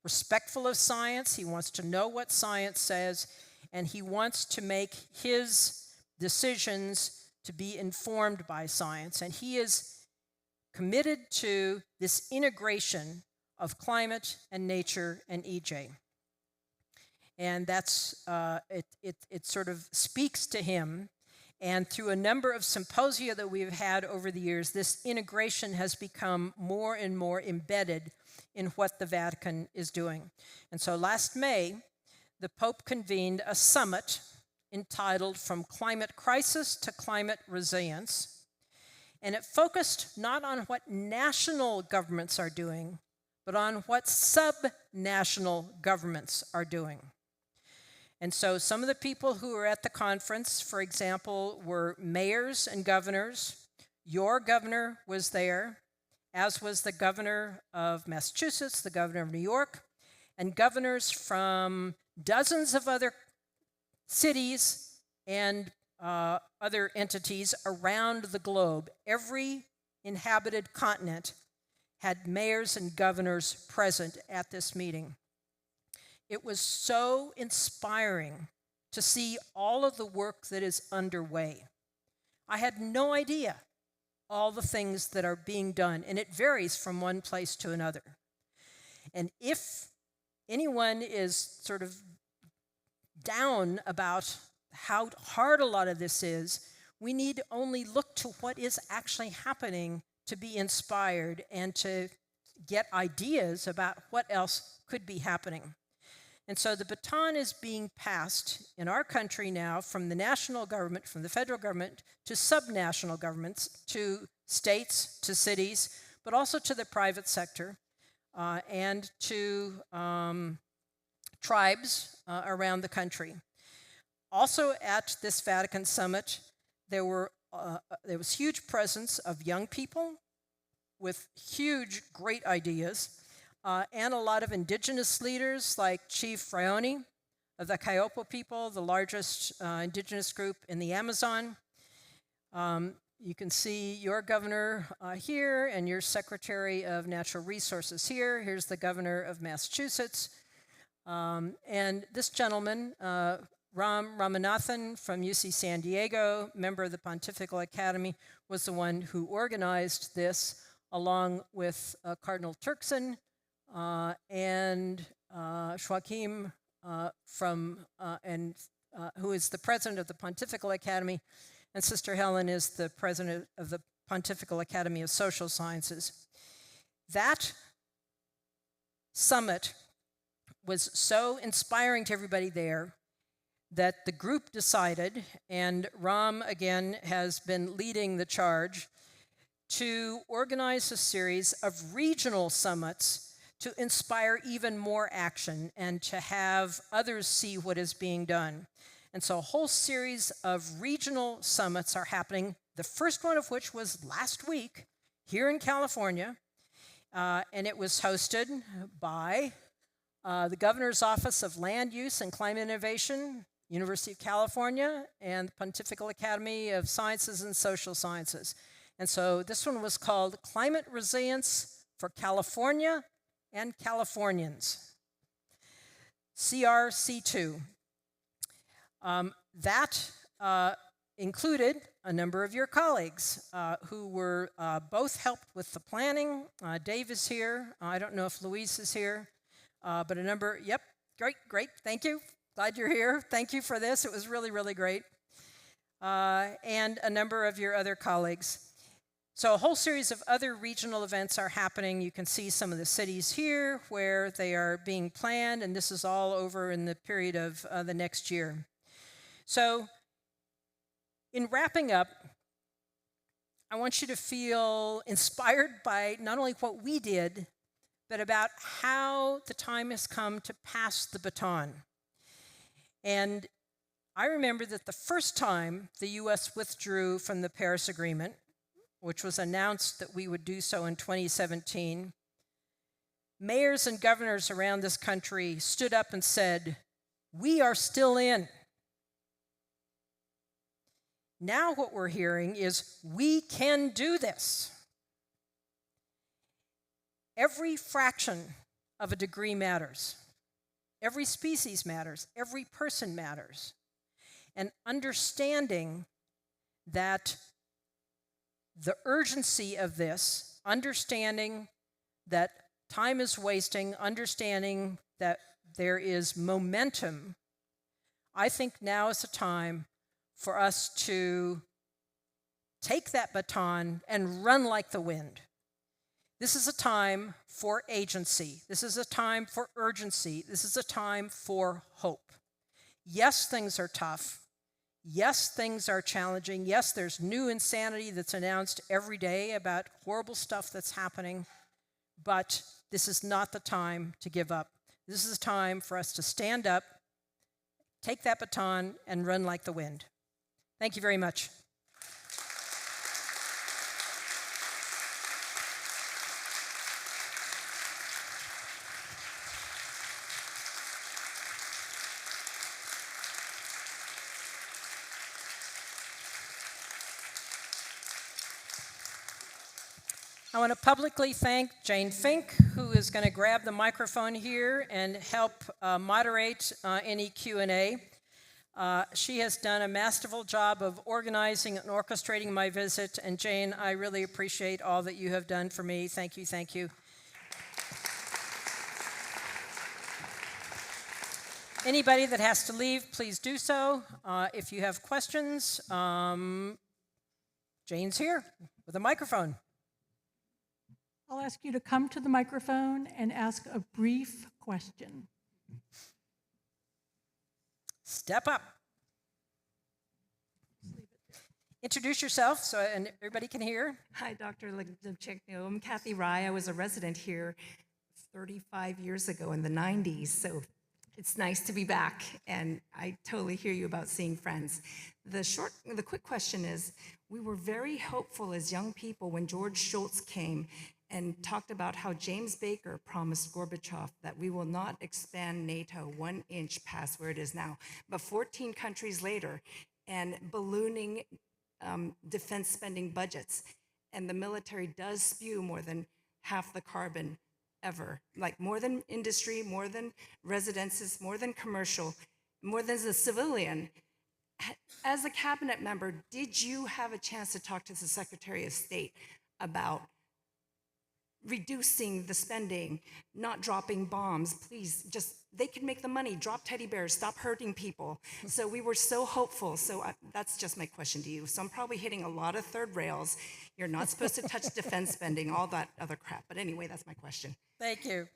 respectful of science. He wants to know what science says, and he wants to make his decisions to be informed by science. And he is committed to this integration of climate and nature and EJ. And that's it sort of speaks to him. And through a number of symposia that we've had over the years, this integration has become more and more embedded in what the Vatican is doing. And so last May, the Pope convened a summit entitled From Climate Crisis to Climate Resilience. And it focused not on what national governments are doing, but on what sub-national governments are doing. And so some of the people who were at the conference, for example, were mayors and governors. Your governor was there, as was the governor of Massachusetts, the governor of New York, and governors from dozens of other cities and other entities around the globe. Every inhabited continent had mayors and governors present at this meeting. It was so inspiring to see all of the work that is underway. I had no idea all the things that are being done, and it varies from one place to another. And if anyone is sort of down about how hard a lot of this is, we need only look to what is actually happening to be inspired and to get ideas about what else could be happening. And so the baton is being passed in our country now from the national government, from the federal government, to subnational governments, to states, to cities, but also to the private sector and to tribes around the country. Also at this Vatican summit, there was huge presence of young people with huge, great ideas, and a lot of indigenous leaders like Chief Fraioni of the Kaiopo people, the largest indigenous group in the Amazon. You can see your governor here and your Secretary of Natural Resources here. Here's the governor of Massachusetts. And this gentleman, Ram Ramanathan from UC San Diego, member of the Pontifical Academy, was the one who organized this along with Cardinal Turkson and Joachim who is the president of the Pontifical Academy, and Sister Helen is the president of the Pontifical Academy of Social Sciences. That summit was so inspiring to everybody there that the group decided, and Ram again has been leading the charge, to organize a series of regional summits to inspire even more action and to have others see what is being done. And so a whole series of regional summits are happening, the first one of which was last week here in California, and it was hosted by the Governor's Office of Land Use and Climate Innovation, University of California, and the Pontifical Academy of Sciences and Social Sciences. And so this one was called Climate Resilience for California and Californians, CRC2. That included a number of your colleagues who were both helped with the planning. Dave is here. I don't know if Louise is here, but a number, yep, great, thank you. Glad you're here. Thank you for this. It was really, really great. And a number of your other colleagues. So a whole series of other regional events are happening. You can see some of the cities here where they are being planned, and this is all over in the period of the next year. So in wrapping up, I want you to feel inspired by not only what we did, but about how the time has come to pass the baton. And I remember that the first time the U.S. withdrew from the Paris Agreement, which was announced that we would do so in 2017, mayors and governors around this country stood up and said, "We are still in." Now what we're hearing is, "We can do this." Every fraction of a degree matters. Every species matters. Every person matters. And understanding that the urgency of this, understanding that time is wasting, understanding that there is momentum, I think now is the time for us to take that baton and run like the wind. This is a time for agency. This is a time for urgency. This is a time for hope. Yes, things are tough. Yes, things are challenging. Yes, there's new insanity that's announced every day about horrible stuff that's happening, but this is not the time to give up. This is a time for us to stand up, take that baton, and run like the wind. Thank you very much. I want to publicly thank Jane Fink, who is going to grab the microphone here and help moderate any Q&A. She has done a masterful job of organizing and orchestrating my visit, and Jane, I really appreciate all that you have done for me. Thank you, thank you. Anybody that has to leave, please do so. If you have questions, Jane's here with a microphone. I'll ask you to come to the microphone and ask a brief question. Step up. Introduce yourself so and everybody can hear. Hi, Dr. Lubchenco. I'm Kathy Rye. I was a resident here 35 years ago in the 90s, so it's nice to be back, and I totally hear you about seeing friends. The quick question is, we were very hopeful as young people when George Shultz came and talked about how James Baker promised Gorbachev that we will not expand NATO 1 inch past where it is now. But 14 countries later, and ballooning defense spending budgets, and the military does spew more than half the carbon ever, like more than industry, more than residences, more than commercial, more than the civilian. As a cabinet member, did you have a chance to talk to the Secretary of State about reducing the spending, not dropping bombs? Please, just, they can make the money, drop teddy bears, stop hurting people. So we were so hopeful. So that's just my question to you. So I'm probably hitting a lot of third rails. You're not supposed to touch defense spending, all that other crap. But anyway, that's my question. Thank you.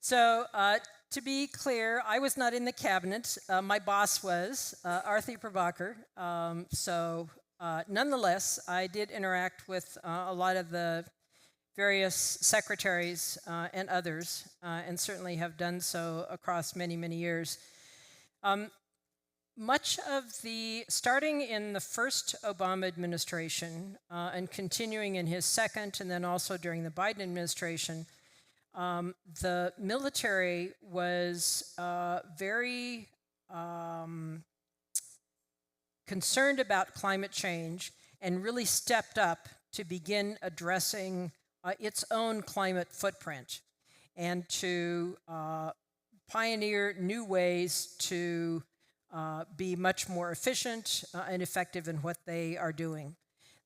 So to be clear, I was not in the cabinet. My boss was, Arthi Prabhakar. Nonetheless, I did interact with a lot of the various secretaries and others, and certainly have done so across many, many years. much of starting in the first Obama administration and continuing in his second, and then also during the Biden administration, the military was very concerned about climate change and really stepped up to begin addressing its own climate footprint and to pioneer new ways to be much more efficient and effective in what they are doing.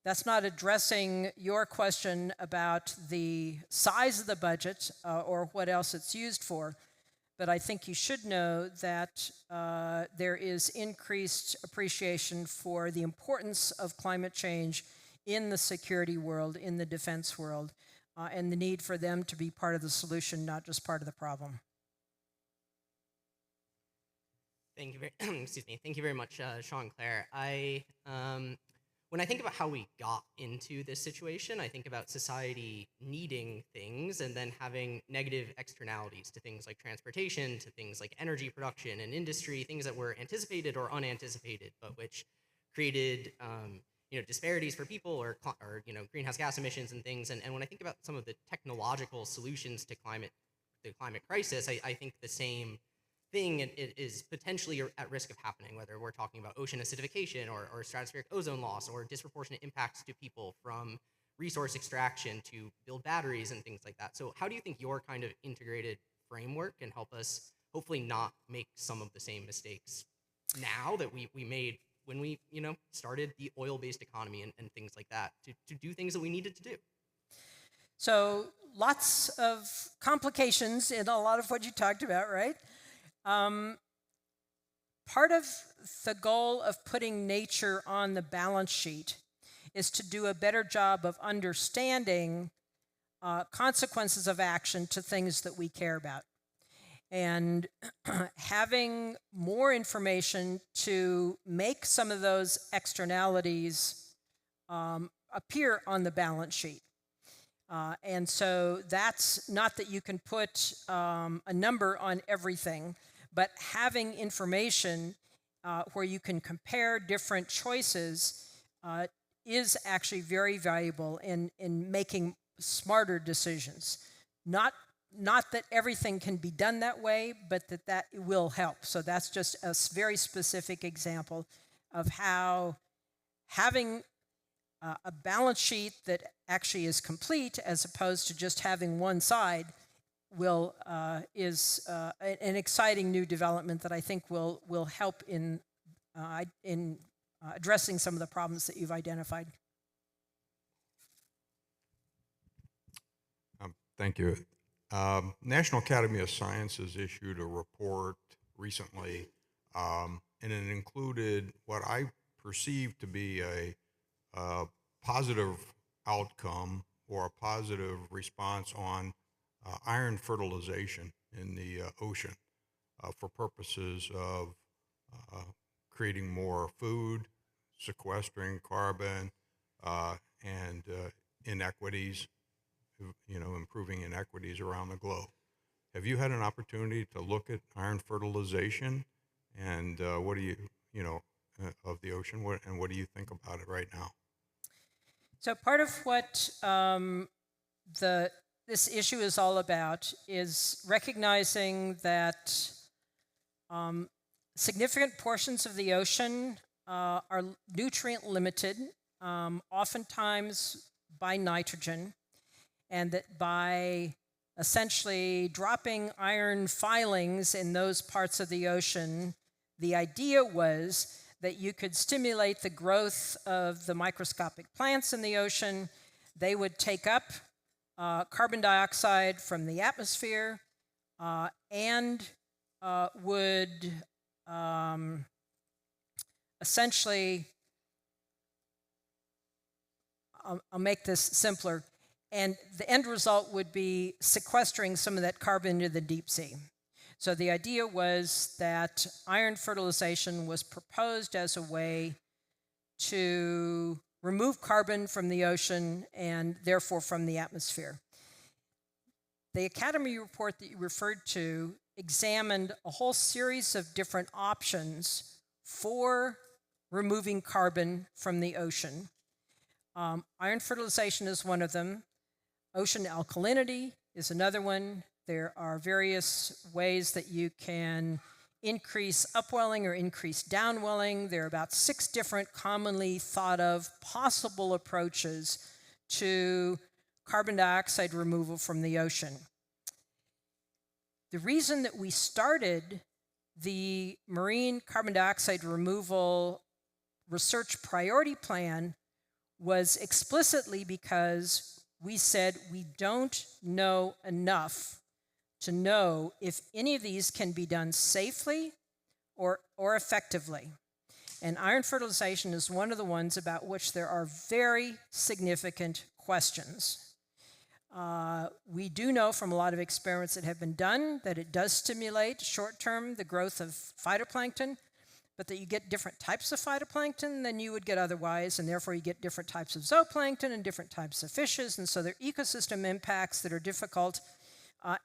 That's not addressing your question about the size of the budget or what else it's used for, but I think you should know that there is increased appreciation for the importance of climate change in the security world, in the defense world, and the need for them to be part of the solution, not just part of the problem. Thank you very, excuse me. Thank you very much, Sean Claire. When I think about how we got into this situation, I think about society needing things and then having negative externalities to things like transportation, to things like energy production and industry, things that were anticipated or unanticipated, but which created disparities for people or greenhouse gas emissions and things. And when I think about some of the technological solutions to the climate crisis, I think the same thing is potentially at risk of happening, whether we're talking about ocean acidification or stratospheric ozone loss or disproportionate impacts to people from resource extraction to build batteries and things like that. So how do you think your kind of integrated framework can help us hopefully not make some of the same mistakes now that we made when we started the oil-based economy and things like that to do things that we needed to do? So lots of complications in a lot of what you talked about, right? Part of the goal of putting nature on the balance sheet is to do a better job of understanding consequences of action to things that we care about. And having more information to make some of those externalities appear on the balance sheet. And so that's not that you can put a number on everything, but having information where you can compare different choices is actually very valuable in making smarter decisions. Not that everything can be done that way, but that will help. So that's just a very specific example of how having a balance sheet that actually is complete as opposed to just having one side is an exciting new development that I think will help in addressing some of the problems that you've identified. Thank you. National Academy of Sciences issued a report recently, and it included what I perceived to be a positive outcome or a positive response on iron fertilization in the ocean for purposes of creating more food, sequestering carbon, and inequities, improving inequities around the globe. Have you had an opportunity to look at iron fertilization and what do you, of the ocean, and what do you think about it right now? So part of what this issue is all about is recognizing that significant portions of the ocean are nutrient limited, oftentimes by nitrogen, and that by essentially dropping iron filings in those parts of the ocean, the idea was that you could stimulate the growth of the microscopic plants in the ocean. They would take up carbon dioxide from the atmosphere and would essentially, I'll make this simpler, and the end result would be sequestering some of that carbon into the deep sea. So the idea was that iron fertilization was proposed as a way to remove carbon from the ocean and therefore from the atmosphere. The Academy report that you referred to examined a whole series of different options for removing carbon from the ocean. Iron fertilization is one of them. Ocean alkalinity is another one. There are various ways that you can increase upwelling or increase downwelling. There are about 6 different commonly thought of possible approaches to carbon dioxide removal from the ocean. The reason that we started the marine carbon dioxide removal research priority plan was explicitly because we said we don't know enough to know if any of these can be done safely or effectively. And iron fertilization is one of the ones about which there are very significant questions. We do know from a lot of experiments that have been done that it does stimulate short-term the growth of phytoplankton, but that you get different types of phytoplankton than you would get otherwise, and therefore you get different types of zooplankton and different types of fishes, and so there are ecosystem impacts that are difficult.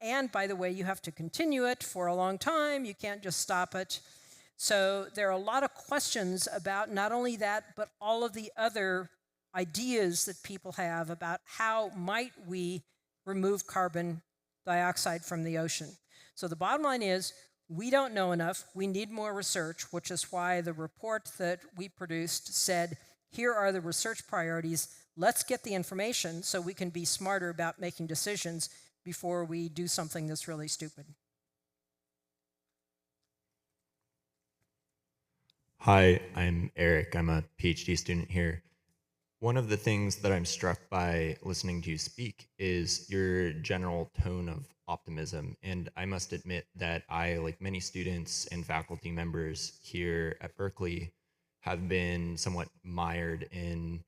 And by the way, you have to continue it for a long time. You can't just stop it. So there are a lot of questions about not only that, but all of the other ideas that people have about how might we remove carbon dioxide from the ocean. So the bottom line is, we don't know enough. We need more research, which is why the report that we produced said, here are the research priorities. Let's get the information so we can be smarter about making decisions before we do something that's really stupid. Hi, I'm Eric. I'm a PhD student here. One of the things that I'm struck by listening to you speak is your general tone of optimism. And I must admit that I, like many students and faculty members here at Berkeley, have been somewhat mired in,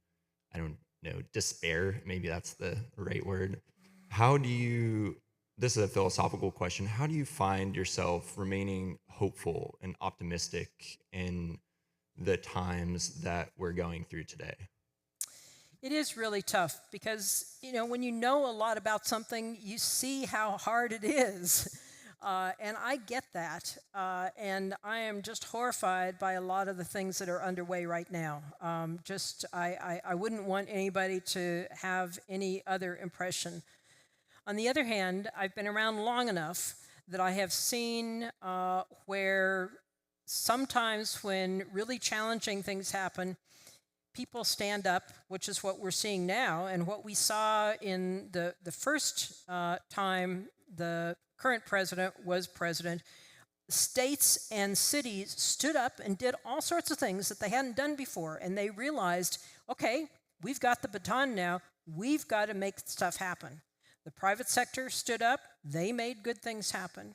I don't know, despair. Maybe that's the right word. How do you, this is a philosophical question, how do you find yourself remaining hopeful and optimistic in the times that we're going through today? It is really tough because, when you know a lot about something, you see how hard it is. And I get that. And I am just horrified by a lot of the things that are underway right now. I wouldn't want anybody to have any other impression. On the other hand, I've been around long enough that I have seen where sometimes when really challenging things happen, people stand up, which is what we're seeing now, and what we saw in the first time the current president was president. States and cities stood up and did all sorts of things that they hadn't done before, and they realized, okay, we've got the baton now, we've got to make stuff happen. The private sector stood up, they made good things happen.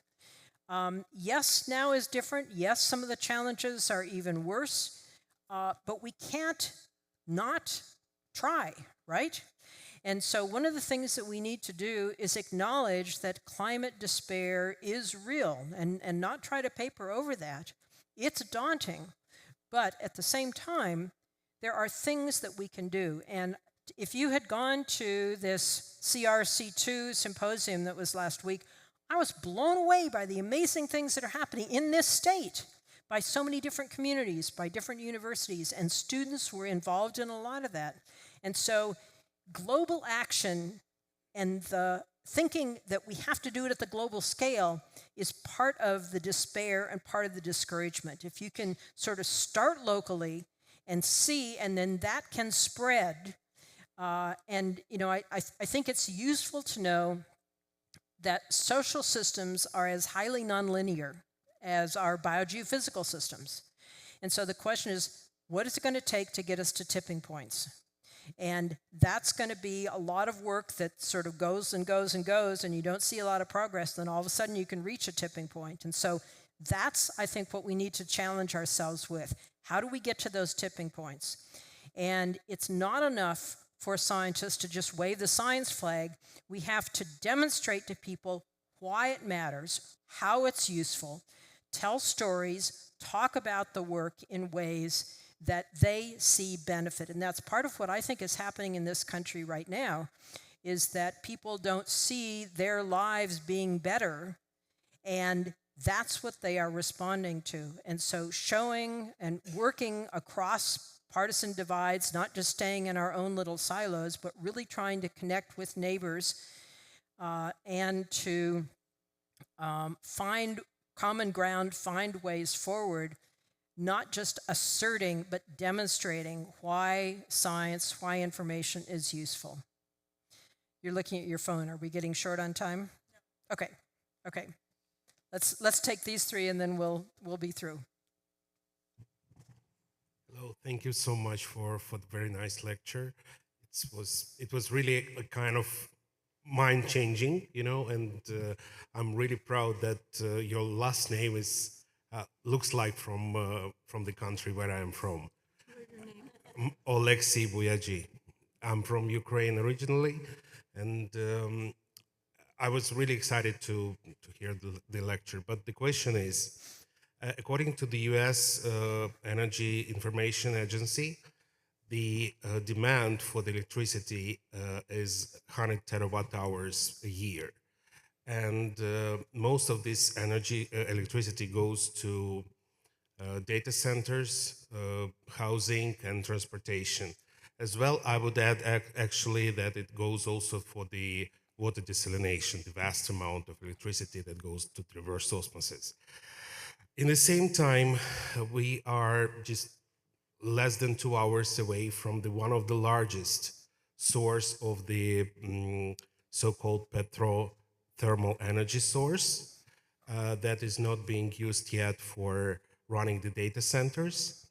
Yes, now is different. Yes, some of the challenges are even worse, but we can't not try, right? And so one of the things that we need to do is acknowledge that climate despair is real and not try to paper over that. It's daunting, but at the same time, there are things that we can do. And if you had gone to this CRC2 symposium that was last week, I was blown away by the amazing things that are happening in this state by so many different communities, by different universities, and students were involved in a lot of that. And so global action and the thinking that we have to do it at the global scale is part of the despair and part of the discouragement. If you can sort of start locally and see, and then that can spread. I think it's useful to know that social systems are as highly nonlinear as our biogeophysical systems. And so the question is, what is it going to take to get us to tipping points? And that's going to be a lot of work that sort of goes and goes and goes, and you don't see a lot of progress, then all of a sudden you can reach a tipping point. And so that's, I think, what we need to challenge ourselves with. How do we get to those tipping points? And it's not enough for scientists to just wave the science flag. We have to demonstrate to people why it matters, how it's useful, tell stories, talk about the work in ways that they see benefit. And that's part of what I think is happening in this country right now, is that people don't see their lives being better, and that's what they are responding to. And so showing and working across partisan divides, not just staying in our own little silos, but really trying to connect with neighbors and to find common ground, find ways forward, not just asserting, but demonstrating why science, why information is useful. You're looking at your phone. Are we getting short on time? Okay. Let's take these three and then we'll be through. Hello, thank you so much for the very nice lecture. It was really a kind of mind-changing, and I'm really proud that your last name is looks like from the country where I am from. What's your name? Oleksiy Buyaji. I'm from Ukraine originally, and I was really excited to hear the lecture. But the question is, according to the U.S. Energy Information Agency, the demand for the electricity is 100 terawatt hours a year. And most of this electricity goes to data centers, housing, and transportation. As well, I would add actually that it goes also for the water desalination, the vast amount of electricity that goes to reverse osmosis. In the same time, we are just less than 2 hours away from one of the largest source of the so-called thermal energy source that is not being used yet for running the data centers.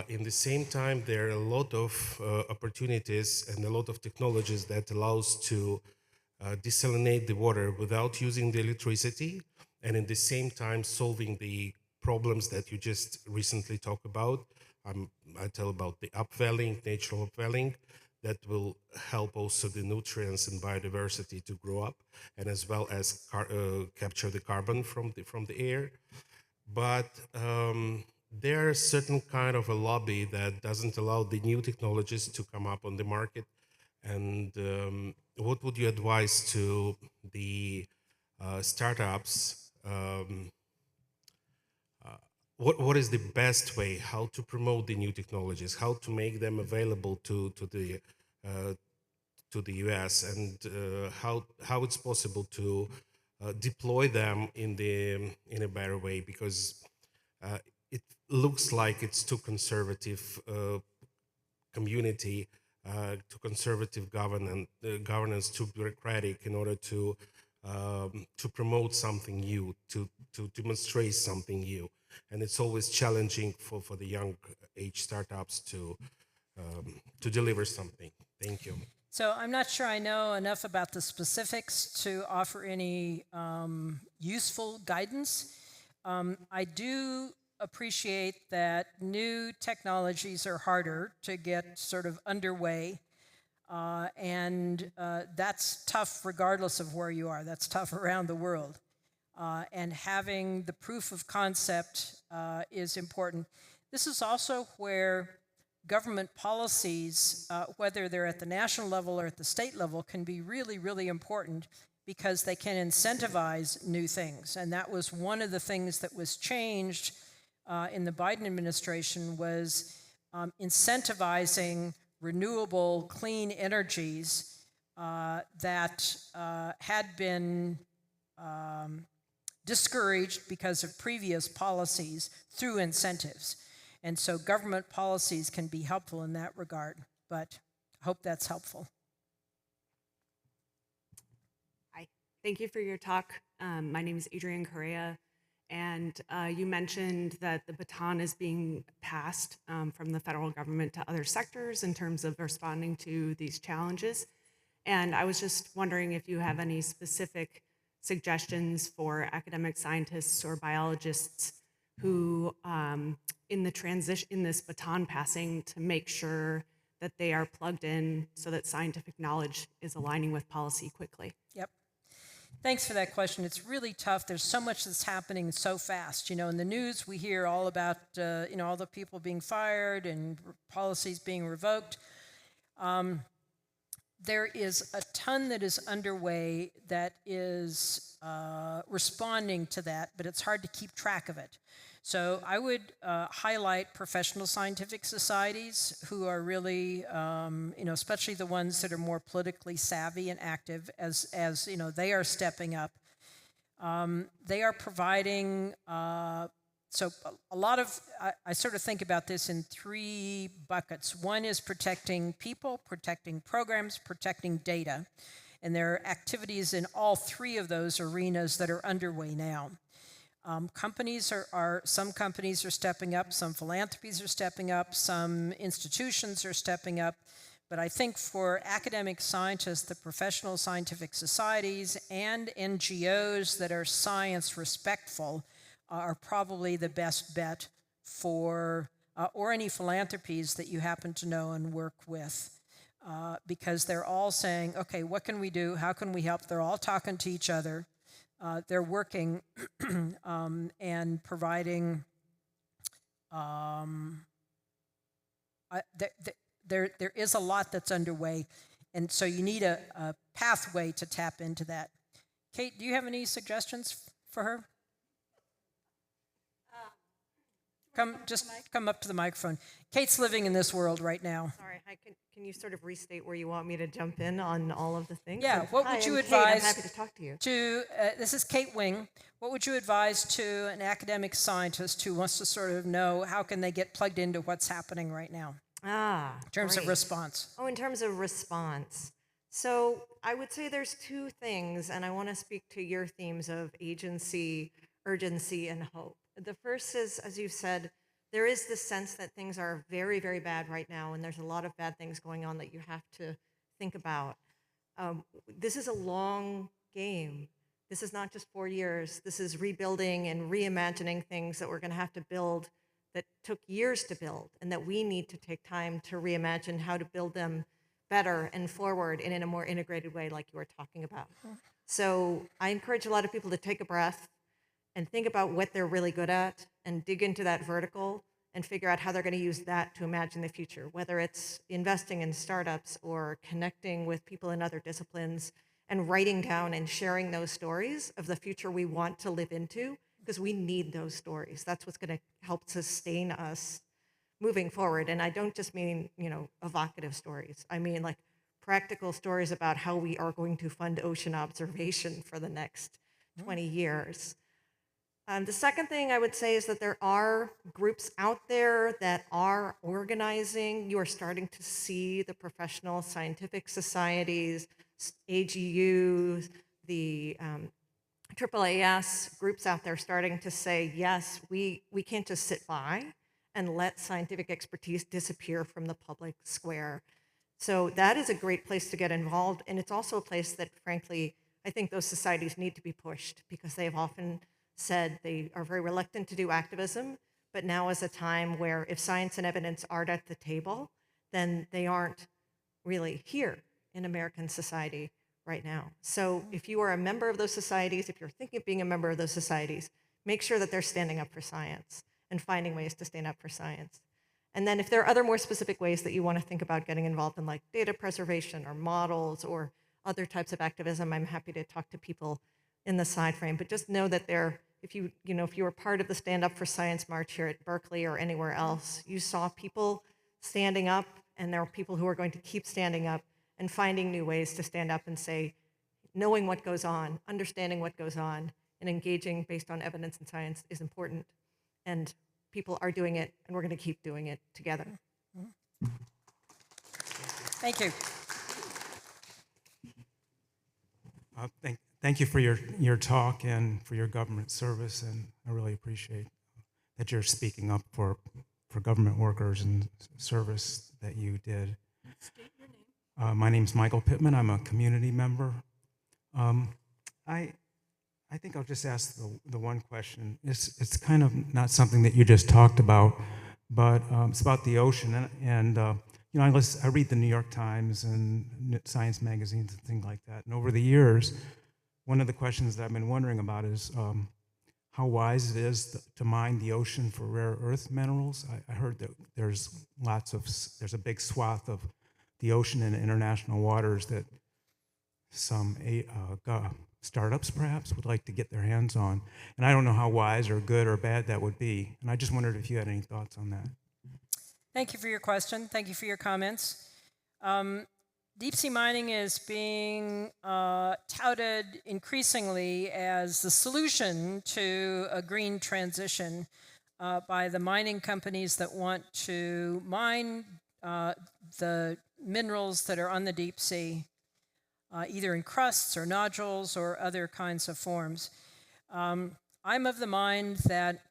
In the same time, there are a lot of opportunities and a lot of technologies that allows to desalinate the water without using the electricity, and in the same time solving the problems that you just recently talked about. I tell about the upwelling, natural upwelling, that will help also the nutrients and biodiversity to grow up, and as well as capture the carbon from the air. But there are certain kind of a lobby that doesn't allow the new technologies to come up on the market. And what would you advise to the startups? What is the best way, how to promote the new technologies, how to make them available to the US, and how it's possible to deploy them in a better way, because it looks like it's too conservative community, too conservative governance, too bureaucratic in order to promote something new, to demonstrate something new. And it's always challenging for the young age startups to deliver something. Thank you. So I'm not sure I know enough about the specifics to offer any useful guidance. I do appreciate that new technologies are harder to get sort of underway. And that's tough regardless of where you are. That's tough around the world. And having the proof of concept is important. This is also where government policies, whether they're at the national level or at the state level, can be really, really important, because they can incentivize new things. And that was one of the things that was changed in the Biden administration, was incentivizing renewable, clean energies that had been discouraged because of previous policies through incentives. And so government policies can be helpful in that regard, but I hope that's helpful. Hi, thank you for your talk. My name is Adrienne Correa, and you mentioned that the baton is being passed from the federal government to other sectors in terms of responding to these challenges. And I was just wondering if you have any specific suggestions for academic scientists or biologists who, in this baton passing, to make sure that they are plugged in so that scientific knowledge is aligning with policy quickly. Yep. Thanks for that question. It's really tough. There's so much that's happening so fast. You know, in the news, we hear all about, all the people being fired and policies being revoked. there is a ton that is underway that is responding to that, but it's hard to keep track of it. So I would highlight professional scientific societies who are really, especially the ones that are more politically savvy and active, as they are stepping up. They are providing, so a lot of, I sort of think about this in three buckets. One is protecting people, protecting programs, protecting data. And there are activities in all three of those arenas that are underway now. Companies some companies are stepping up, some philanthropies are stepping up, some institutions are stepping up. But I think for academic scientists, the professional scientific societies and NGOs that are science respectful are probably the best bet for, or any philanthropies that you happen to know and work with. Because they're all saying, okay, what can we do? How can we help? They're all talking to each other. They're working and providing, there is a lot that's underway, and so you need a pathway to tap into that. Kate, do you have any suggestions for her? Come up to the microphone. Kate's living in this world right now. Sorry, can you sort of restate where you want me to jump in on all of the things? Yeah, what would you I'm advise? Kate, I'm happy to talk to you. This is Kate Wing. What would you advise to an academic scientist who wants to sort of know how can they get plugged into what's happening right now? In terms of response. Oh, in terms of response. So I would say there's two things, and I want to speak to your themes of agency, urgency, and hope. The first is, as you've said, there is this sense that things are very, very bad right now, and there's a lot of bad things going on that you have to think about. This is a long game. This is not just 4 years. This is rebuilding and reimagining things that we're going to have to build that took years to build, and that we need to take time to reimagine how to build them better and forward and in a more integrated way like you were talking about. So I encourage a lot of people to take a breath and think about what they're really good at and dig into that vertical and figure out how they're going to use that to imagine the future, whether it's investing in startups or connecting with people in other disciplines and writing down and sharing those stories of the future we want to live into, because we need those stories. That's what's going to help sustain us moving forward. And I don't just mean, evocative stories. I mean like practical stories about how we are going to fund ocean observation for the next 20 years. The second thing I would say is that there are groups out there that are organizing. You are starting to see the professional scientific societies, AGUs, the AAAS groups out there starting to say, yes, we can't just sit by and let scientific expertise disappear from the public square. So that is a great place to get involved. And it's also a place that, frankly, I think those societies need to be pushed, because they have often said they are very reluctant to do activism, but now is a time where if science and evidence aren't at the table, then they aren't really here in American society right now. So if you are a member of those societies, if you're thinking of being a member of those societies, make sure that they're standing up for science and finding ways to stand up for science. And then if there are other more specific ways that you want to think about getting involved in, like data preservation or models or other types of activism, I'm happy to talk to people in the side frame. But just know that if you were part of the Stand Up for Science March here at Berkeley or anywhere else, you saw people standing up, and there are people who are going to keep standing up and finding new ways to stand up and say, knowing what goes on, understanding what goes on, and engaging based on evidence and science is important. And people are doing it, and we're going to keep doing it together. Thank you. Thank you for your talk and for your government service, and I really appreciate that you're speaking up for government workers and service that you did. State your name. My name's Michael Pittman. I'm a community member. I think I'll just ask the one question. It's kind of not something that you just talked about, but it's about the ocean. And I read the New York Times and science magazines and things like that. And over the years, one of the questions that I've been wondering about is how wise it is to mine the ocean for rare earth minerals. I heard that there's a big swath of the ocean and international waters that some startups perhaps would like to get their hands on. And I don't know how wise or good or bad that would be. And I just wondered if you had any thoughts on that. Thank you for your question. Thank you for your comments. Deep sea mining is being touted increasingly as the solution to a green transition by the mining companies that want to mine the minerals that are on the deep sea, either in crusts or nodules or other kinds of forms. I'm of the mind that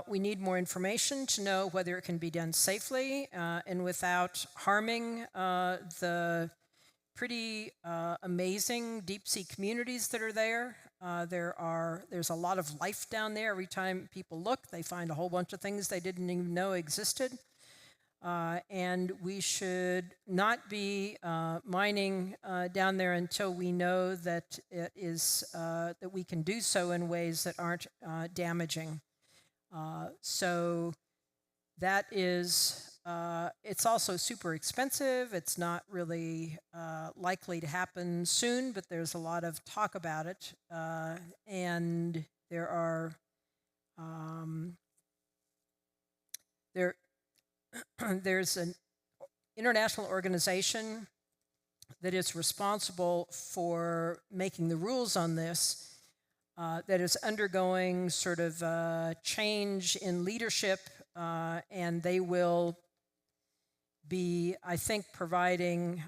we need more information to know whether it can be done safely and without harming the pretty amazing deep sea communities that are there. There's a lot of life down there. Every time people look, they find a whole bunch of things they didn't even know existed. And we should not be mining down there until we know that it is that we can do so in ways that aren't damaging. So that is, it's also super expensive. It's not really likely to happen soon, but there's a lot of talk about it. And there are, there's an international organization that is responsible for making the rules on this. That is undergoing sort of change in leadership, and they will be, I think, providing,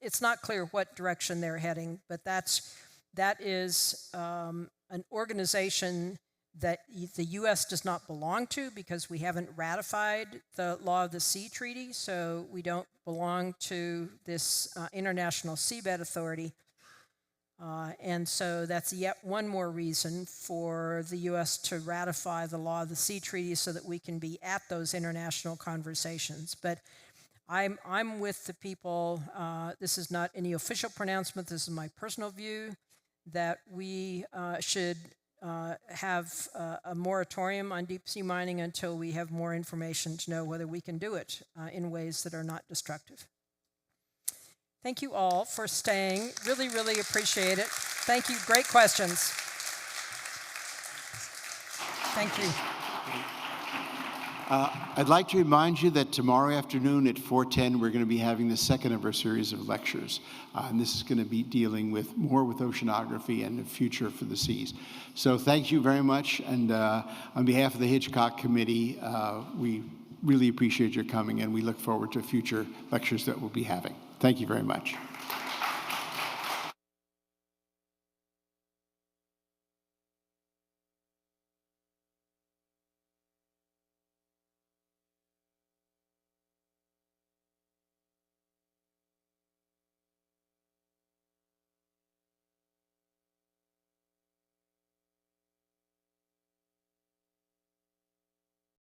it's not clear what direction they're heading, but that is an organization that the U.S. does not belong to because we haven't ratified the Law of the Sea Treaty, so we don't belong to this International Seabed Authority. And so that's yet one more reason for the U.S. to ratify the Law of the Sea Treaty so that we can be at those international conversations. But I'm with the people, this is not any official pronouncement, this is my personal view, that we should have a moratorium on deep sea mining until we have more information to know whether we can do it in ways that are not destructive. Thank you all for staying. Really, really appreciate it. Thank you. Great questions. Thank you. I'd like to remind you that tomorrow afternoon at 4:10, we're going to be having the second of our series of lectures. And this is going to be dealing with more with oceanography and the future for the seas. So thank you very much. And on behalf of the Hitchcock Committee, we really appreciate your coming, and we look forward to future lectures that we'll be having. Thank you very much.